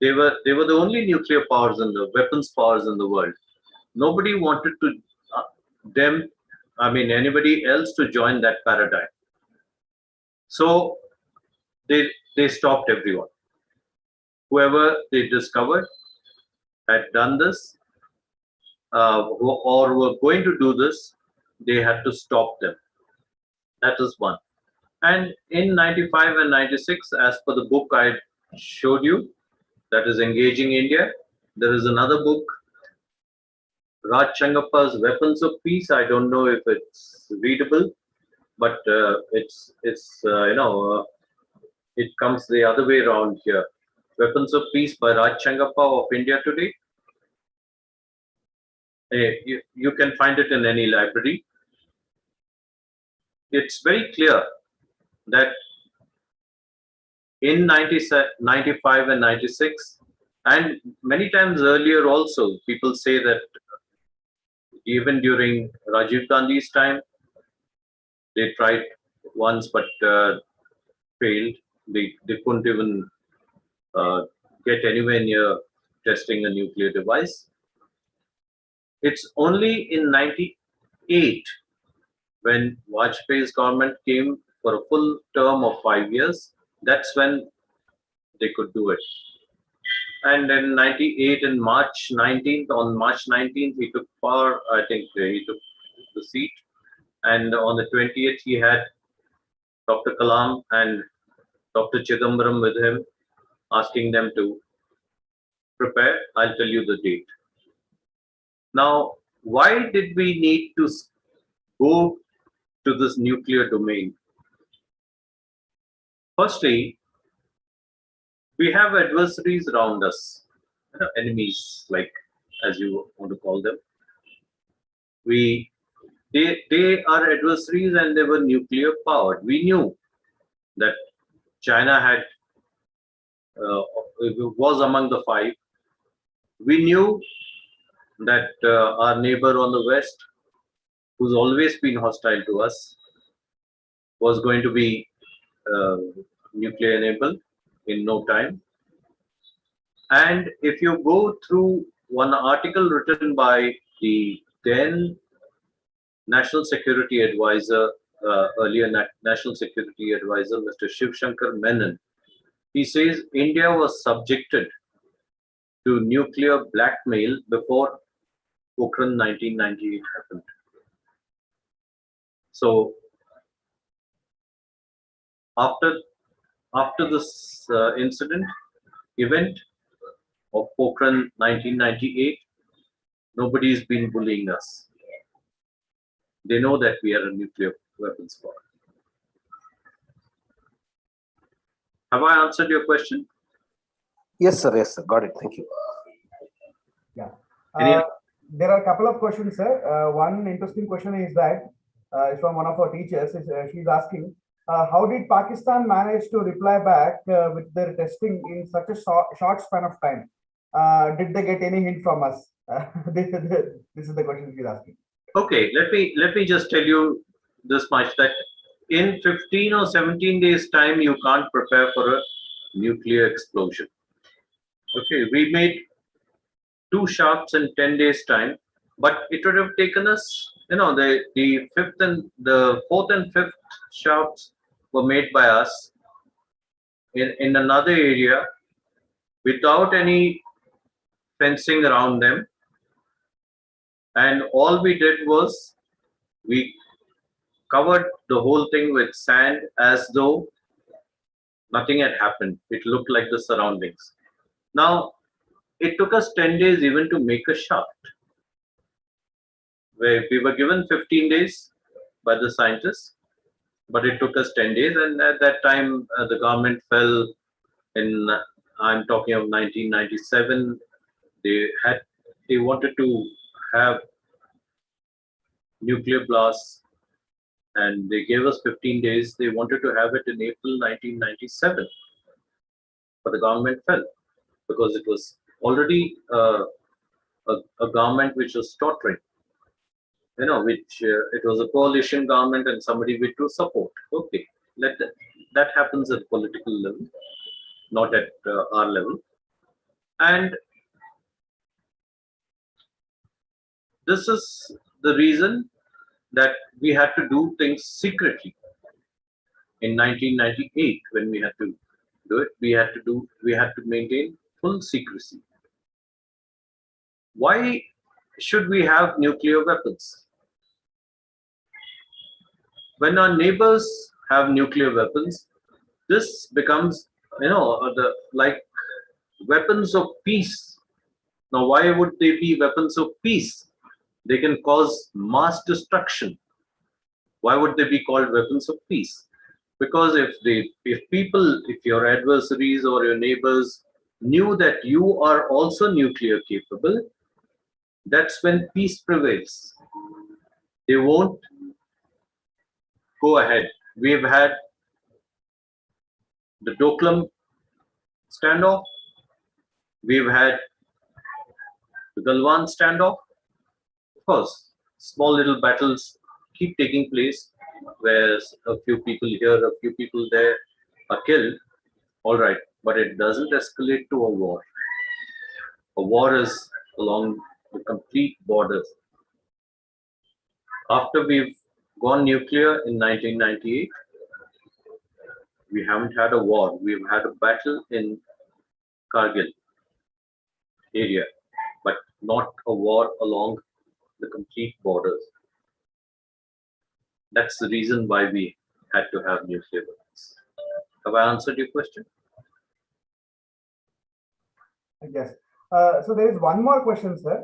They were the only nuclear powers and the weapons powers in the world. Nobody wanted to them, I mean anybody else to join that paradigm. So they stopped everyone. Whoever they discovered had done this or were going to do this, they had to stop them. That is one. And in 95 and 96, as per the book I showed you, that is Engaging India, there is another book, Raj Changappa's Weapons of Peace. I don't know if it's readable, but it comes the other way around here. Weapons of Peace by Raj Changappa of India Today. You can find it in any library. It's very clear that in 95 and 96, and many times earlier also, people say that even during Rajiv Gandhi's time, they tried once but failed. They couldn't even get anywhere near testing a nuclear device. It's only in 98 when Vajpayee's government came for a full term of 5 years, that's when they could do it. And in 98, in March 19th, on March 19th, he took power. I think he took the seat. And on the 20th, he had Dr. Kalam and Dr. Chidambaram with him, asking them to prepare. I'll tell you the date. Now, why did we need to go to this nuclear domain? Firstly, we have adversaries around us, enemies, like as you want to call them. They are adversaries and they were nuclear powered. We knew that China was among the five. We knew that our neighbor on the west, who's always been hostile to us, was going to be nuclear enabled in no time. And if you go through one article written by the then National Security Advisor, earlier National Security Advisor, Mr. Shiv Shankar Menon, he says India was subjected to nuclear blackmail before Pokhran 1998 happened. So after this event of Pokhran 1998, nobody's been bullying us. They know that we are a nuclear weapons power. Have I answered your question? Yes, sir. Yes, sir. Got it. Thank you. Yeah. There are a couple of questions, sir. One interesting question is that it's from one of our teachers. She's asking, how did Pakistan manage to reply back with their testing in such a short span of time? Did they get any hint from us? This is the question she's asking. Okay, let me just tell you this much, that in 15 or 17 days time, you can't prepare for a nuclear explosion. Okay, we made 2 shafts in 10 days time, but it would have taken us, the fourth and fifth shafts were made by us in another area without any fencing around them. And all we did was we covered the whole thing with sand as though nothing had happened. It looked like the surroundings. Now, it took us 10 days even to make a shaft. where we were given 15 days by the scientists, but it took us 10 days. And at that time, the government fell in, I'm talking of 1997. They wanted to have nuclear blasts, and they gave us 15 days. They wanted to have it in April 1997, but the government fell because it was already a government which was tottering. Which it was a coalition government and somebody with to support. Okay, that happens at political level, not at our level. And this is the reason that we had to do things secretly. In 1998, when we had to do it, we had to maintain full secrecy. Why should we have nuclear weapons? When our neighbors have nuclear weapons, this becomes, like weapons of peace. Now, why would they be weapons of peace? They can cause mass destruction. Why would they be called weapons of peace? Because if your adversaries or your neighbors knew that you are also nuclear capable, that's when peace prevails. They won't go ahead. We've had the Doklam standoff. We've had the Galwan standoff. Of course, small little battles keep taking place where a few people here, a few people there are killed. All right, but it doesn't escalate to a war. A war is along the complete borders. After we've gone nuclear in 1998, we haven't had a war. We've had a battle in Kargil area, but not a war along the complete borders. That's the reason why we had to have nuclear weapons. Have I answered your question? Yes. So there is one more question, sir.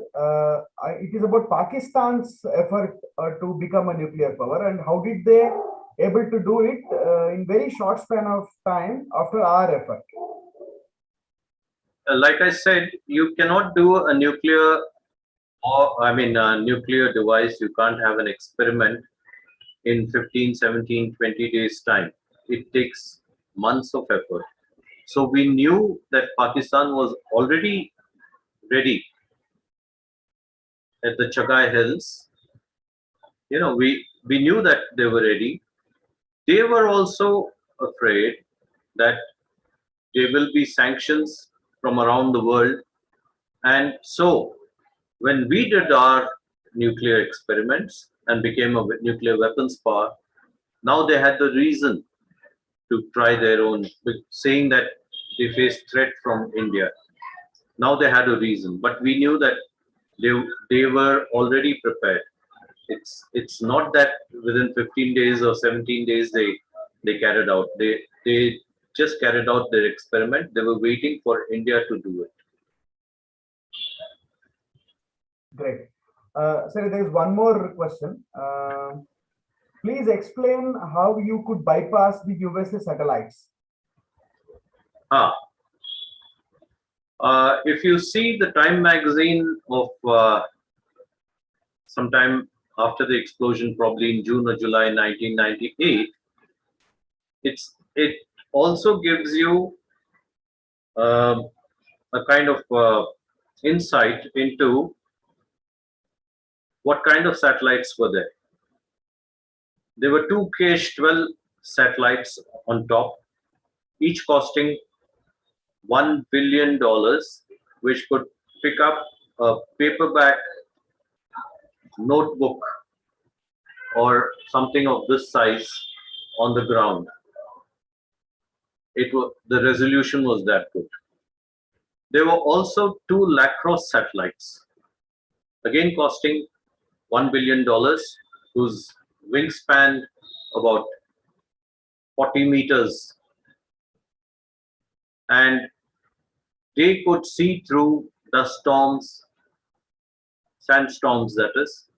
It is about Pakistan's effort to become a nuclear power, and how did they able to do it in very short span of time after our effort? Like I said, you cannot do a nuclear nuclear device. You can't have an experiment in 15, 17, 20 days time. It takes months of effort. So we knew that Pakistan was already ready at the Chagai Hills. We knew that they were ready. They were also afraid that there will be sanctions from around the world. And so when we did our nuclear experiments and became a nuclear weapons power, now they had the reason to try their own, saying that they faced threat from India. Now they had a reason, but we knew that they were already prepared. It's not that within 15 days or 17 days they carried out. They just carried out their experiment. They were waiting for India to do it. Great. Sir, there is one more question. Please explain how you could bypass the USA satellites. If you see the Time magazine of sometime after the explosion, probably in June or July 1998, it also gives you a kind of insight into what kind of satellites were there. There were two KH-12 satellites on top, each costing $1 billion, which could pick up a paperback notebook or something of this size on the ground. The resolution was that good. There were also two lacrosse satellites, again costing $1 billion, whose wingspan about 40 meters, and they could see through dust storms, sandstorms that is,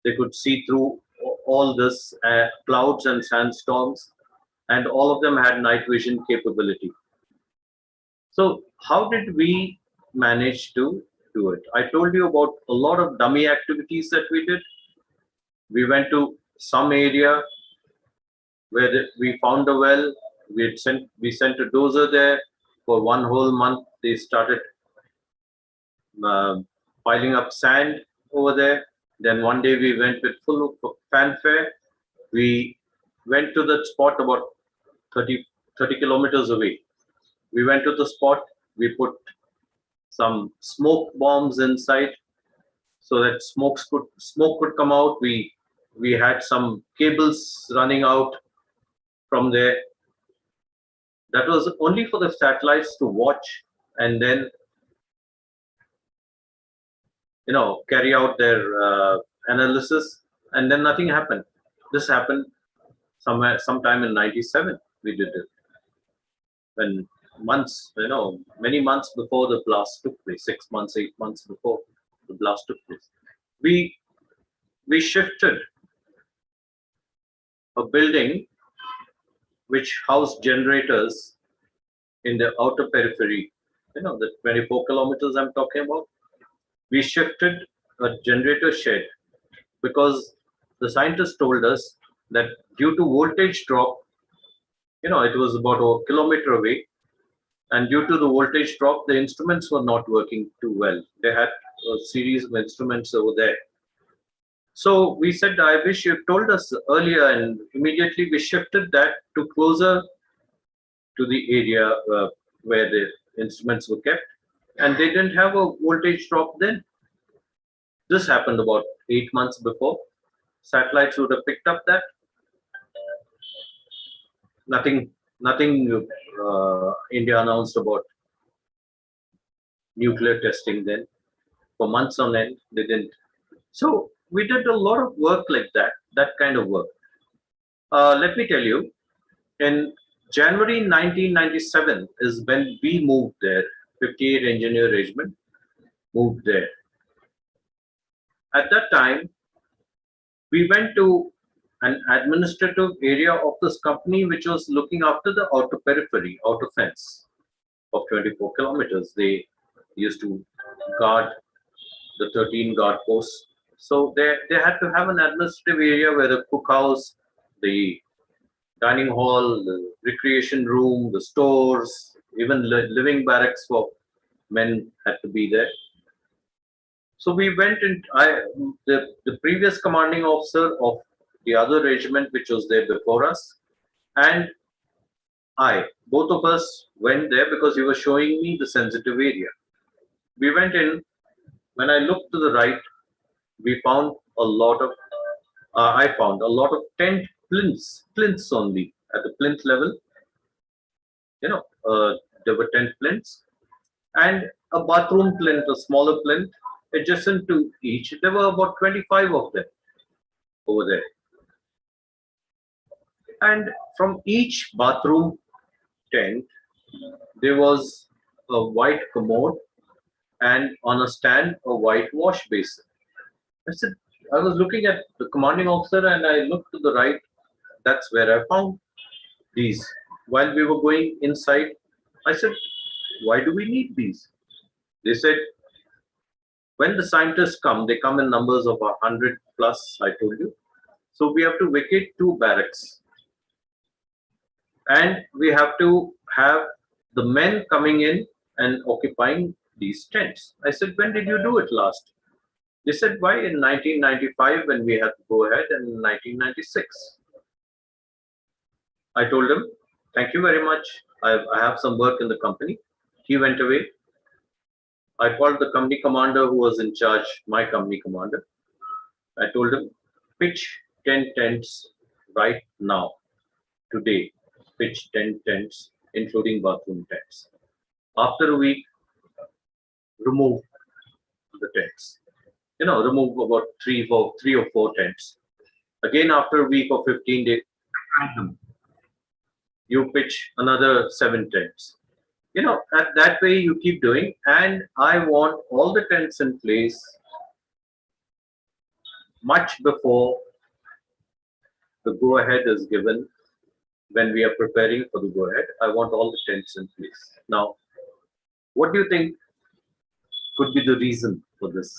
They could see through all this clouds and sandstorms, and all of them had night vision capability. So how did we manage to do it? I told you about a lot of dummy activities that we did. We went to some area where we found a well. We sent a dozer there. For one whole month, they started piling up sand over there. Then one day we went with full of fanfare. We went to that spot about 30 kilometers away. We went to the spot. We put some smoke bombs inside so that smoke could come out. We had some cables running out from there. That was only for the satellites to watch and then, carry out their analysis, and then nothing happened. This happened sometime in '97. We did it when many months before the blast took place, 6 months, 8 months before the blast took place. We shifted a building which housed generators in the outer periphery, the 24 kilometers I'm talking about. We shifted a generator shed because the scientists told us that due to voltage drop, it was about a kilometer away, and due to the voltage drop, the instruments were not working too well. They had a series of instruments over there. So we said, I wish you told us earlier, and immediately we shifted that to closer to the area where the instruments were kept, and they didn't have a voltage drop then. This happened about 8 months before. Satellites would have picked up that. Nothing India announced about nuclear testing then. For months on end, they didn't. So we did a lot of work like that kind of work. Let me tell you, in January 1997 is when we moved there. 58 Engineer Regiment moved there. At that time, we went to an administrative area of this company which was looking after the outer periphery, outer fence of 24 kilometers. They used to guard the 13 guard posts. So they had to have an administrative area where the cookhouse, the dining hall, the recreation room, the stores, even living barracks for men had to be there. So we went in. The previous commanding officer of the other regiment, which was there before us, and both of us went there because he was showing me the sensitive area. We went in. When I looked to the right, we found a lot of. I found a lot of tent plinths only at the plinth level. There were tent plinths and a bathroom plinth, a smaller plinth adjacent to each. There were about 25 of them over there. And from each bathroom tent, there was a white commode and on a stand, a white wash basin. I was looking at the commanding officer and I looked to the right. That's where I found these. While we were going inside, I said, why do we need these? They said, when the scientists come, they come in numbers of 100 plus, I told you. So we have to vacate 2 barracks. And we have to have the men coming in and occupying these tents. I said, when did you do it last? They said, why? In 1995 when we had to go ahead, and in 1996. I told him, thank you very much. I have some work in the company. He went away. I called the company commander who was in charge, my company commander. I told him, pitch 10 tents right now, today. Pitch 10 tents, including bathroom tents. After a week, remove the tents. Remove about 3 or 4 tents. Again, after a week or 15 days, you pitch another 7 tents. That way you keep doing, and I want all the tents in place much before the go-ahead is given, when we are preparing for the go-ahead, I want all the tents in place. Now, what do you think could be the reason for this?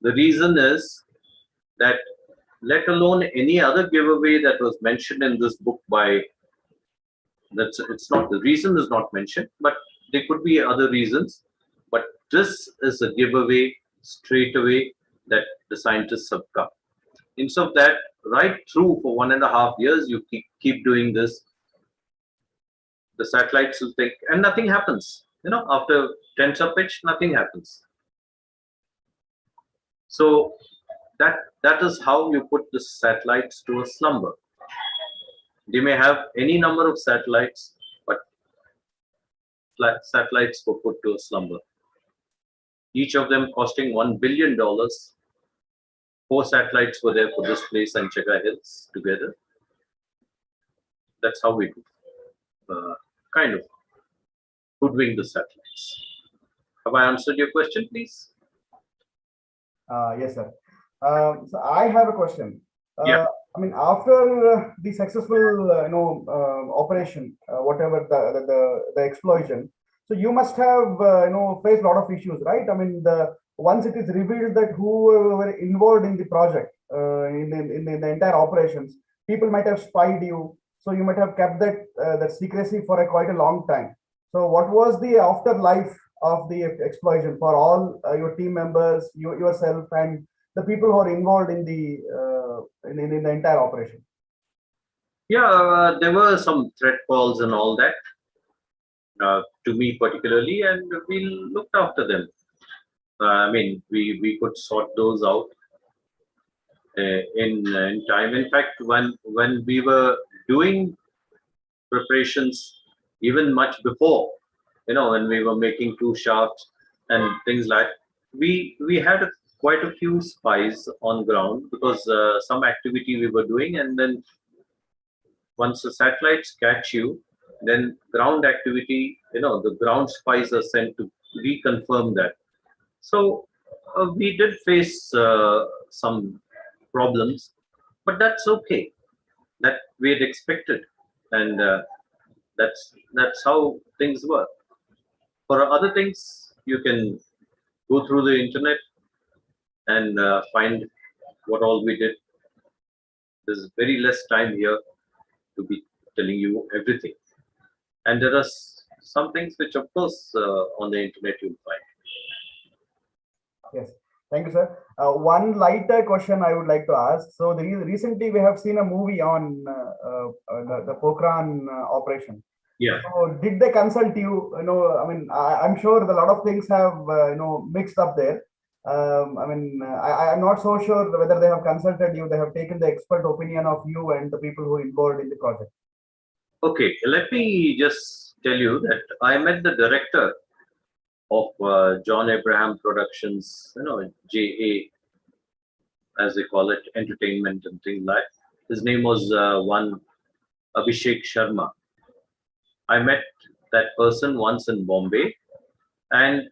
The reason is that, let alone any other giveaway that was mentioned in this book by, it's not, the reason is not mentioned, but there could be other reasons. But this is a giveaway straight away that the scientists have come. Instead of that, right through for 1.5 years, you keep doing this. The satellites will think, and nothing happens. After tents are pitched, nothing happens. So that is how you put the satellites to a slumber. They may have any number of satellites, but satellites were put to a slumber. Each of them costing $1 billion. 4 satellites were there for this place and Chega Hills together. That's how we do. Kind of hoodwink the satellites. Have I answered your question, please? Yes, sir. So I have a question. Yeah. I mean, after the successful, operation, whatever the explosion, so you must have, faced a lot of issues, right? I mean, once it is revealed that who were involved in the project, in the entire operations, people might have spied you, so you might have kept that secrecy for quite a long time. So, what was the afterlife of the explosion for all your team members, yourself, and the people who are involved in the entire operation? Yeah, there were some threat calls and all that to me particularly, and we looked after them. I mean, we could sort those out in time. In fact, when we were doing preparations, even much before, when we were making 2 shafts and things like, we had quite a few spies on ground, because some activity we were doing, and then once the satellites catch you, then ground activity, the ground spies are sent to reconfirm that. So we did face some problems, but that's okay. That we had expected, and that's how things work. For other things, you can go through the internet and find what all we did. There's very less time here to be telling you everything, and there are some things which, of course, on the internet you'll find. Yes, thank you, sir. One lighter question I would like to ask. So, recently we have seen a movie on the Pokhran operation. Yeah. So, did they consult you? I mean, I'm sure a lot of things have mixed up there. I'm not so sure whether they have consulted you. They have taken the expert opinion of you and the people who involved in the project. Okay, let me just tell you that I met the director of John Abraham Productions, JA, as they call it, entertainment and things like. His name was one Abhishek Sharma. I met that person once in Bombay, and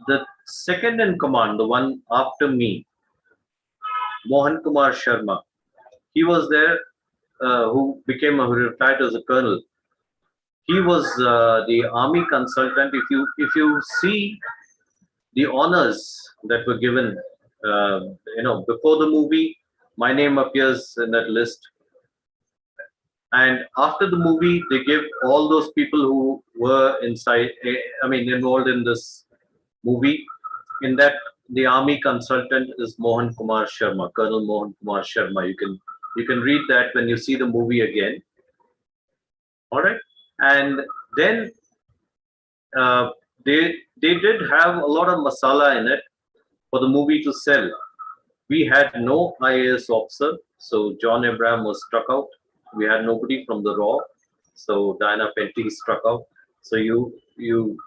the second in command, the one after me, Mohan Kumar Sharma, he was there, who retired as a colonel. He was the army consultant. If you see the honors that were given, before the movie, my name appears in that list. And after the movie, they give all those people who were involved in this movie. In that, the army consultant is Mohan Kumar Sharma, Colonel Mohan Kumar Sharma. You can read that when you see the movie again. All right, and then they did have a lot of masala in it for the movie to sell. We had no IAS officer, so John Abraham was struck out. We had nobody from the RAW, so Diana Penty struck out. So you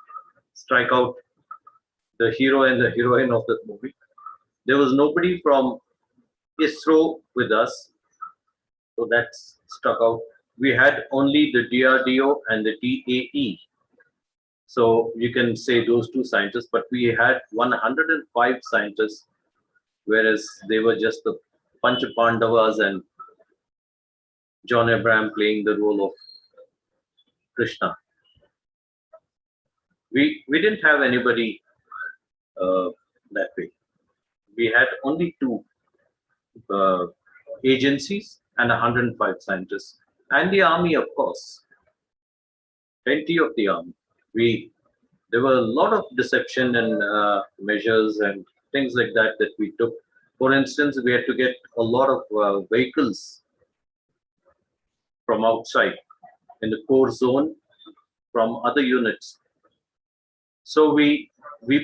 strike out the hero and the heroine of the movie. There was nobody from ISRO with us, so that's struck out. We had only the DRDO and the TAE. So you can say those 2 scientists, but we had 105 scientists whereas they were just the Panch Pandavas and John Abraham playing the role of Krishna. We didn't have anybody that way. We had only two agencies and 105 scientists, and the army, of course, plenty of the army. There were a lot of deception and measures and things like that we took. For instance, we had to get a lot of vehicles from outside in the core zone from other units. So we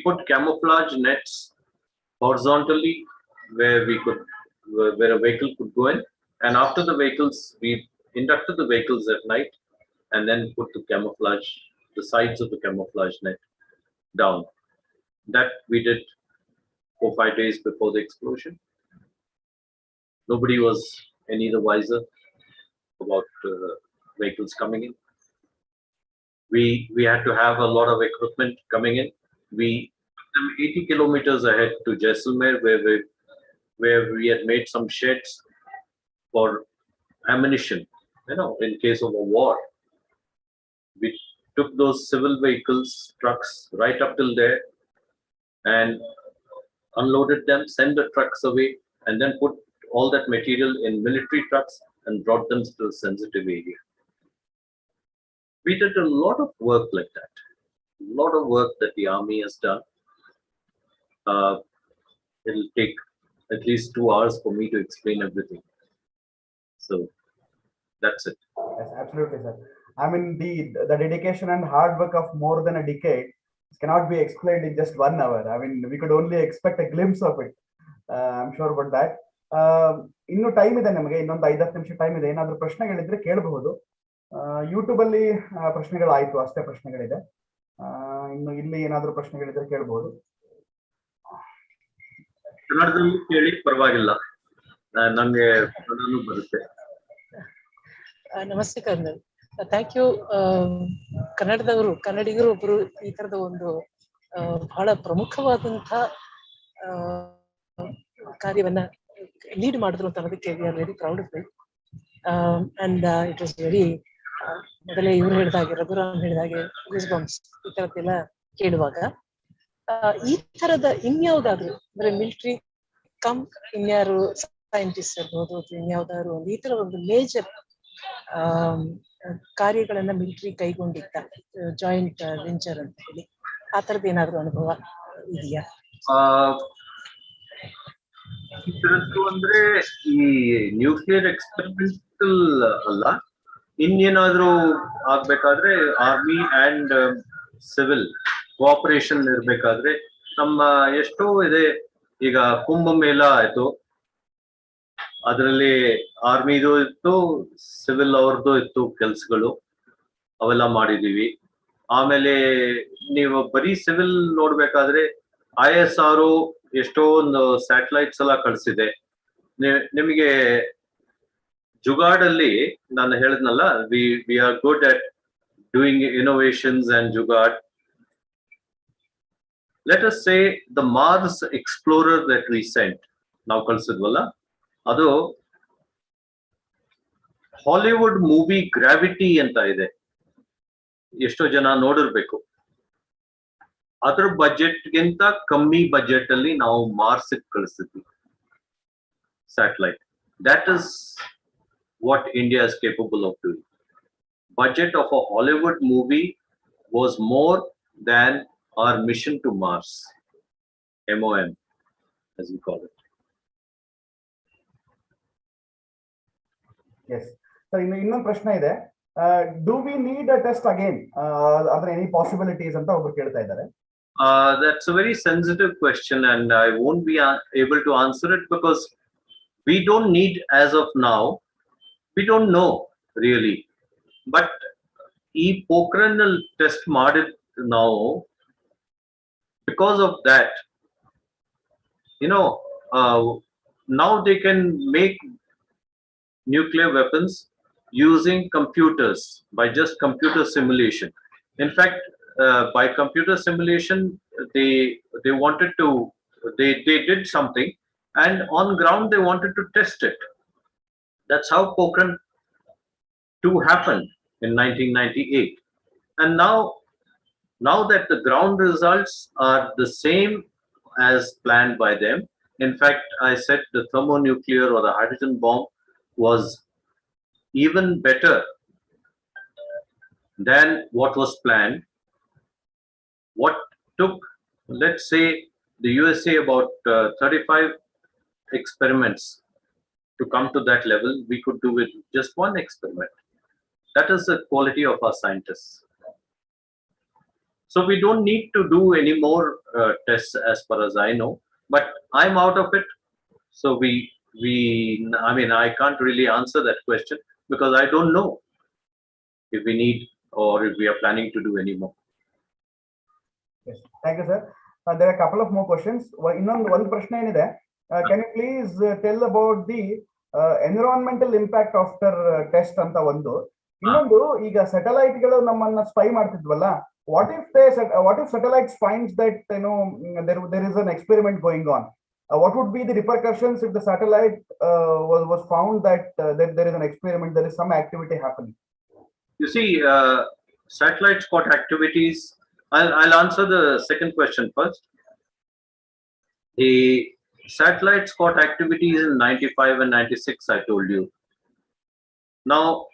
put camouflage nets horizontally where a vehicle could go in, and after the vehicles, we inducted the vehicles at night and then put the sides of the camouflage net down. That we did 4-5 days before the explosion. Nobody was any the wiser about vehicles coming in. We had to have a lot of equipment coming in. We took them 80 kilometers ahead to Jaisalmer, where we had made some sheds for ammunition, in case of a war. We took those civil vehicles, trucks, right up till there, and unloaded them, sent the trucks away, and then put all that material in military trucks and brought them to a sensitive area. We did a lot of work like that. A lot of work that the army has done. It'll take at least 2 hours for me to explain everything. So that's it. Yes, absolutely, sir. I mean, the dedication and hard work of more than a decade cannot be explained in just 1 hour. I mean, we could only expect a glimpse of it. I'm sure about that. ಇನ್ನು time ಇದೆ ನಮಗೆ, ಇನ್ನೊಂದು 5-10 ನಿಮಿಷ time ಇದೆ. ಏನಾದ್ರು ಪ್ರಶ್ನೆಗಳಿದ್ರೆ ಕೇಳಬಹುದು. YouTube ಅಲ್ಲಿ ಪ್ರಶ್ನೆಗಳಾಯ್ತು, ಅಷ್ಟೇ ಪ್ರಶ್ನೆಗಳಿದೆ. ಇನ್ನು ಇಲ್ಲಿ ಏನಾದ್ರು ಪ್ರಶ್ನೆಗಳಿದ್ರೆ ಕೇಳಬಹುದು. ಕನ್ನಡದಲ್ಲಿ ಕೇಳಿ ಪರವಾಗಿಲ್ಲ, ನನಗೆ ಬರುತ್ತೆ. ನಮಸ್ತೆ ಕರ್ನಲ್, ಥ್ಯಾಂಕ್ ಯು. ಕನ್ನಡಿಗರು ಒಬ್ರು ಈ ತರದ ಒಂದು ಬಹಳ ಪ್ರಮುಖವಾದಂತ ಕಾರ್ಯವನ್ನ ಲೀಡ್ ಮಾಡಿದ್ರು ಅಂತ ಅನ್ನೋದಕ್ಕೆ we are very proud of it. And it was very, ಮೊದಲೇ ಇವ್ರು ಹೇಳಿದಾಗೆ, ರಘುರಾಮ್ ಹೇಳಿದಾಗೆ, ಗೂಸ್ ಬಂಪ್ಸ್ ಈ ತರದ್ದೆಲ್ಲ ಕೇಳುವಾಗ ಈ ತರದ ಇನ್ಯಾವುದಾದ್ರು ಅಂದ್ರೆ ಮಿಲಿಟರಿ ಇನ್ಯಾರು ಸೈಂಟಿಸ್ಟ್ ಇರ್ಬೋದು ಅಥವಾ ಇನ್ಯಾವುದಾದ್ರು ಒಂದು ಈ ತರ ಒಂದು ಮೇಜರ್ ಕಾರ್ಯಗಳನ್ನ ಮಿಲಿಟರಿ ಕೈಗೊಂಡಿದ್ದ ಜಾಯಿಂಟ್ ವೆಂಚರ್ ಅಂತ ಹೇಳಿ, ಆ ತರದ್ದು ಏನಾದ್ರು ಅನುಭವ ಇದೆಯಾ? ಅಂದ್ರೆ ಈ ನ್ಯೂಕ್ಲಿಯರ್ ಎಕ್ಸ್ಪೆರಿಮೆಂಟಲ್ ಅಲ್ಲ, ಇನ್ನೇನಾದ್ರೂ ಆಗ್ಬೇಕಾದ್ರೆ ಆರ್ಮಿ ಅಂಡ್ ಸಿವಿಲ್ ಕೋಆಪರೇಷನ್ ಇರ್ಬೇಕಾದ್ರೆ ನಮ್ಮ ಎಷ್ಟೋ ಇದೆ. ಈಗ ಕುಂಭಮೇಳ ಆಯ್ತು, ಅದರಲ್ಲಿ ಆರ್ಮಿದು ಇತ್ತು, ಸಿವಿಲ್ ಅವ್ರದ್ದು ಇತ್ತು ಕೆಲ್ಸಗಳು, ಅವೆಲ್ಲ ಮಾಡಿದೀವಿ. ಆಮೇಲೆ ನೀವು ಬರೀ ಸಿವಿಲ್ ನೋಡ್ಬೇಕಾದ್ರೆ ISR ಎಷ್ಟೋ ಒಂದು ಸ್ಯಾಟಲೈಟ್ಸ್ ಎಲ್ಲ ಕಳಿಸಿದೆ. ನಿಮಗೆ ಜುಗಾಡಲ್ಲಿ ನಾನು ಹೇಳಿದ್ನಲ್ಲ, we are good at doing innovations and jugaad. Let us say the Mars explorer that we sent, ನಾವು ಕಳಿಸಿದ್ವಲ್ಲ, ಅದು ಹಾಲಿವುಡ್ ಮೂವಿ ಗ್ರಾವಿಟಿ ಅಂತ ಇದೆ, ಎಷ್ಟೋ ಜನ ನೋಡಿರ್ಬೇಕು. ಅದ್ರ ಬಜೆಟ್ಗಿಂತ ಕಮ್ಮಿ ಬಜೆಟ್ ಅಲ್ಲಿ ನಾವು ಮಾರ್ಸ್ ಕಳಿಸಿದ್ವಿ satellite. That is what India is capable of doing. Budget of a Hollywood movie was more than our mission to Mars, MOM as we call it. Yes. So ಇನ್ನೊಂದು ಪ್ರಶ್ನೆ ಇದೆ. Do we need a test again? Are there any possibilities ಅಂತ ಒಬ್ರು ಕೇಳ್ತಾ ಇದ್ದಾರೆ. That's a very sensitive question, and I won't be able to answer it because we don't need as of now. We don't know really. But ಈ Pokhran test ಮಾಡಿದ ನಾವು, because of that, now they can make nuclear weapons using computers, by just computer simulation. In fact, by computer simulation, they wanted to, they did something and on ground they wanted to test it. That's how Pokhran 2 happened in 1998. And now that the ground results are the same as planned by them, in fact, I said the thermonuclear or the hydrogen bomb was even better than what was planned. What took, let's say, the USA about 35 experiments to come to that level, we could do with just one experiment. That is the quality of our scientists. So we don't need to do any more tests as far as I know, but I'm out of it. So I mean, I can't really answer that question because I don't know if we need or if we are planning to do any more. Yes, thank you, sir. There are a couple of more questions. One question. Can you please tell about the environmental impact after test anta ಒಂದು ಇನ್ನೊಂದು ಈಗ satellite ಗಳು ನಮ್ಮನ್ನ spy ಮಾಡ್ತಿದ್ವಲ್ಲ, what if satellites finds that there is an experiment going on, what would be the repercussions if the satellite was found that there is an experiment, there is some activity happening? You see, satellites got activities. I'll answer the second question first. The satellites got activities in 95 and 96, I told you. Now,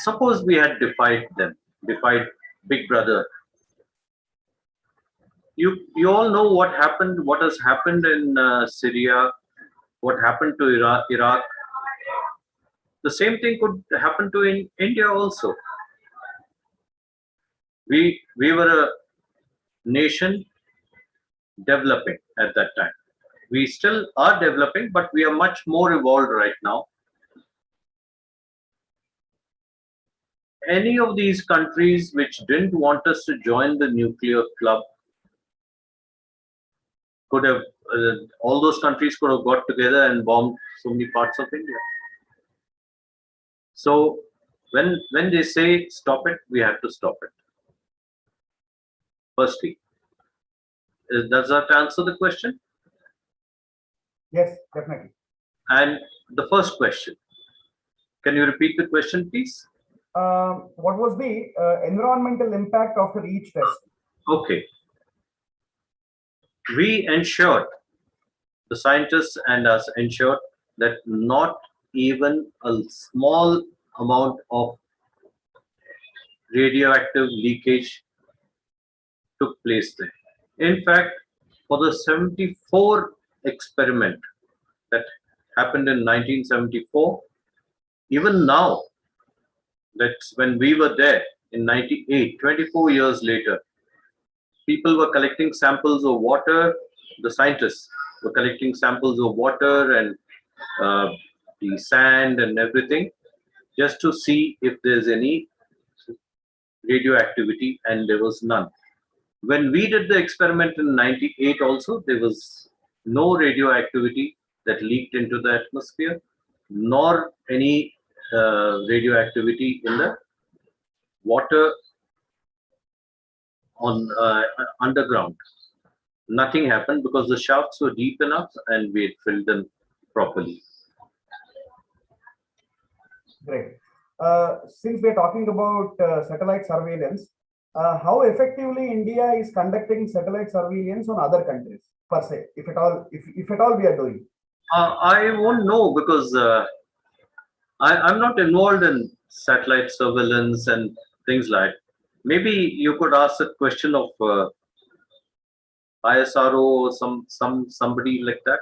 suppose we had defied Big Brother. You all know what has happened in Syria, what happened to Iraq. The same thing could happen to in India also. We were a nation developing at that time. We still are developing, but we are much more evolved right now. Any of these countries which didn't want us to join the nuclear club could have, all those countries could have got together and bombed so many parts of India. So when they say stop it, we have to stop it. Firstly, does that answer the question? Yes, definitely. And the first question, can you repeat the question, please? What was the environmental impact after each test? Okay. We ensured, the scientists and us ensured that not even a small amount of radioactive leakage took place there. In fact, for the 74 experiment that happened in 1974, even now, that's when we were there in 98, 24 years later, people were collecting samples of water, the scientists were collecting samples of water and the sand and everything, just to see if there's any radioactivity, and there was none. When we did the experiment in 98 also, there was no radioactivity that leaked into the atmosphere, nor any radioactivity in the water on underground. Nothing happened because the shafts were deep enough and we had filled them properly. Great. Since we're talking about satellite surveillance, how effectively India is conducting satellite surveillance on other countries per se, if at all we are doing? I won't know because I'm not involved in satellite surveillance and things like. Maybe you could ask a question of ISRO or somebody like that.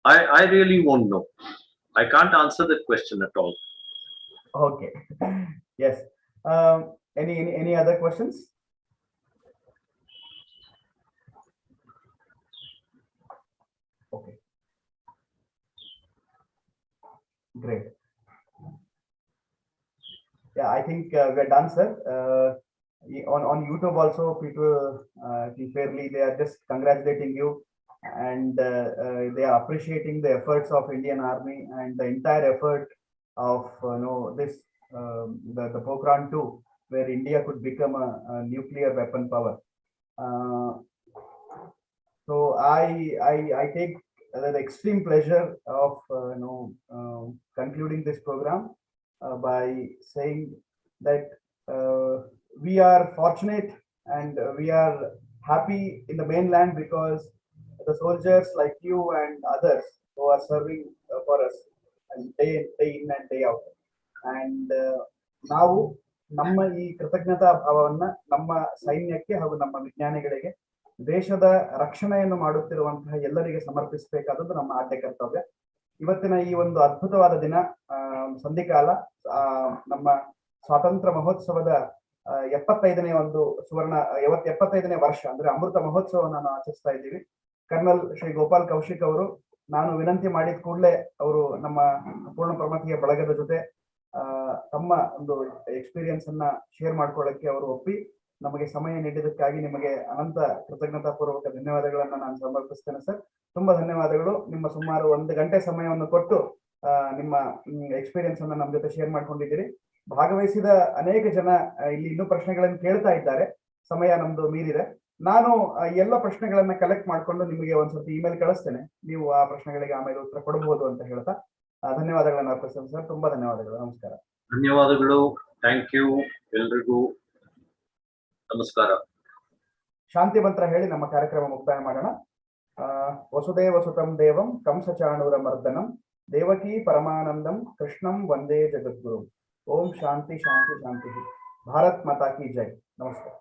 I really won't know. I can't answer that question at all. Okay. Yes. Any other questions? Okay. Great. Yeah, I think we're done, sir. On YouTube also, people fairly they are just congratulating you, and they are appreciating the efforts of Indian Army and the entire effort of this the Pokhran 2, where India could become a nuclear weapon power. So I take the extreme pleasure of concluding this program by saying that we are fortunate and we are happy in the mainland because the soldiers like you and others who are serving for us and day in and day out. And ನಾವು ನಮ್ಮ ಈ ಕೃತಜ್ಞತಾ ಭಾವವನ್ನ ನಮ್ಮ ಸೈನ್ಯಕ್ಕೆ ಹಾಗೂ ನಮ್ಮ ವಿಜ್ಞಾನಿಗಳಿಗೆ ದೇಶದ ರಕ್ಷಣೆಯನ್ನು ಮಾಡುತ್ತಿರುವಂತಹ ಎಲ್ಲರಿಗೆ ಸಮರ್ಪಿಸಬೇಕಾದದ್ದು ನಮ್ಮ ಆದ್ಯ ಕರ್ತವ್ಯ. ಇವತ್ತಿನ ಈ ಒಂದು ಅದ್ಭುತವಾದ ದಿನ, ಸಂಧಿಕಾಲ, ನಮ್ಮ ಸ್ವಾತಂತ್ರ್ಯ ಮಹೋತ್ಸವದ 75ನೇ ಒಂದು 75ನೇ ವರ್ಷ ಅಂದ್ರೆ ಅಮೃತ ಮಹೋತ್ಸವವನ್ನು ನಾವು ಆಚರಿಸ್ತಾ ಇದ್ದೀವಿ. ಕರ್ನಲ್ ಶ್ರೀ ಗೋಪಾಲ್ ಕೌಶಿಕ್ ಅವರು ನಾನು ವಿನಂತಿ ಮಾಡಿದ ಕೂಡಲೇ ಅವರು ನಮ್ಮ ಪೂರ್ಣ ಪ್ರಮತಿಯ ಬಳಗದ ಜೊತೆ ತಮ್ಮ ಒಂದು ಎಕ್ಸ್ಪೀರಿಯನ್ಸ್ ಅನ್ನ ಶೇರ್ ಮಾಡ್ಕೊಳ್ಳಕ್ಕೆ ಅವರು ಒಪ್ಪಿ ನಮಗೆ ಸಮಯ ನೀಡಿದ್ದಕ್ಕಾಗಿ ನಿಮಗೆ ಅನಂತ ಕೃತಜ್ಞತಾ ಪೂರ್ವಕ ಧನ್ಯವಾದಗಳನ್ನ ನಾನು ಸಮರ್ಪಿಸ್ತೇನೆ ಸರ್. ತುಂಬಾ ಧನ್ಯವಾದಗಳು. ನಿಮ್ಮ ಸುಮಾರು 1 ಗಂಟೆ ಸಮಯವನ್ನು ಕೊಟ್ಟು ನಿಮ್ಮ ಎಕ್ಸ್ಪೀರಿಯನ್ಸ್ ಅನ್ನ ನಮ್ಮ ಜೊತೆ ಶೇರ್ ಮಾಡ್ಕೊಂಡಿದ್ದೀರಿ. ಭಾಗವಹಿಸಿದ ಅನೇಕ ಜನ ಇಲ್ಲಿ ಇನ್ನೂ ಪ್ರಶ್ನೆಗಳನ್ನು ಕೇಳ್ತಾ ಇದ್ದಾರೆ. ಸಮಯ ನಮ್ದು ಮೀರಿದೆ. ನಾನು ಎಲ್ಲ ಪ್ರಶ್ನೆಗಳನ್ನ ಕಲೆಕ್ಟ್ ಮಾಡ್ಕೊಂಡು ನಿಮಗೆ ಒಂದ್ಸತಿ ಇಮೇಲ್ ಕಳಿಸ್ತೇನೆ. ನೀವು ಆ ಪ್ರಶ್ನೆಗಳಿಗೆ ಆಮೇಲೆ ಉತ್ತರ ಕೊಡಬಹುದು ಅಂತ ಹೇಳ್ತಾ ಧನ್ಯವಾದಗಳನ್ನ ಅರ್ಪಿಸ್ತೇನೆ ಸರ್. ತುಂಬಾ ಧನ್ಯವಾದಗಳು. ನಮಸ್ಕಾರ. ಧನ್ಯವಾದಗಳು. ಥ್ಯಾಂಕ್ ಯು ಎಲ್ರಿಗೂ. ನಮಸ್ಕಾರ. ಶಾಂತಿ ಮಂತ್ರ ಹೇಳಿ ನಮ್ಮ ಕಾರ್ಯಕ್ರಮ ಮುಕ್ತಾಯ ಮಾಡೋಣ. ವಸುದೇವ ಸುತಂ ದೇವಂ ಕಂಸಚಾಣೂರ ಮರ್ದನಂ ದೇವಕಿ ಪರಮಾನಂದಂ ಕೃಷ್ಣಂ ವಂದೇ ಜಗದ್ಗುರು. ಓಂ ಶಾಂತಿ ಶಾಂತಿ ಶಾಂತಿ. ಭಾರತ್ ಮಾತಾ ಕಿ ಜೈ. ನಮಸ್ಕಾರ.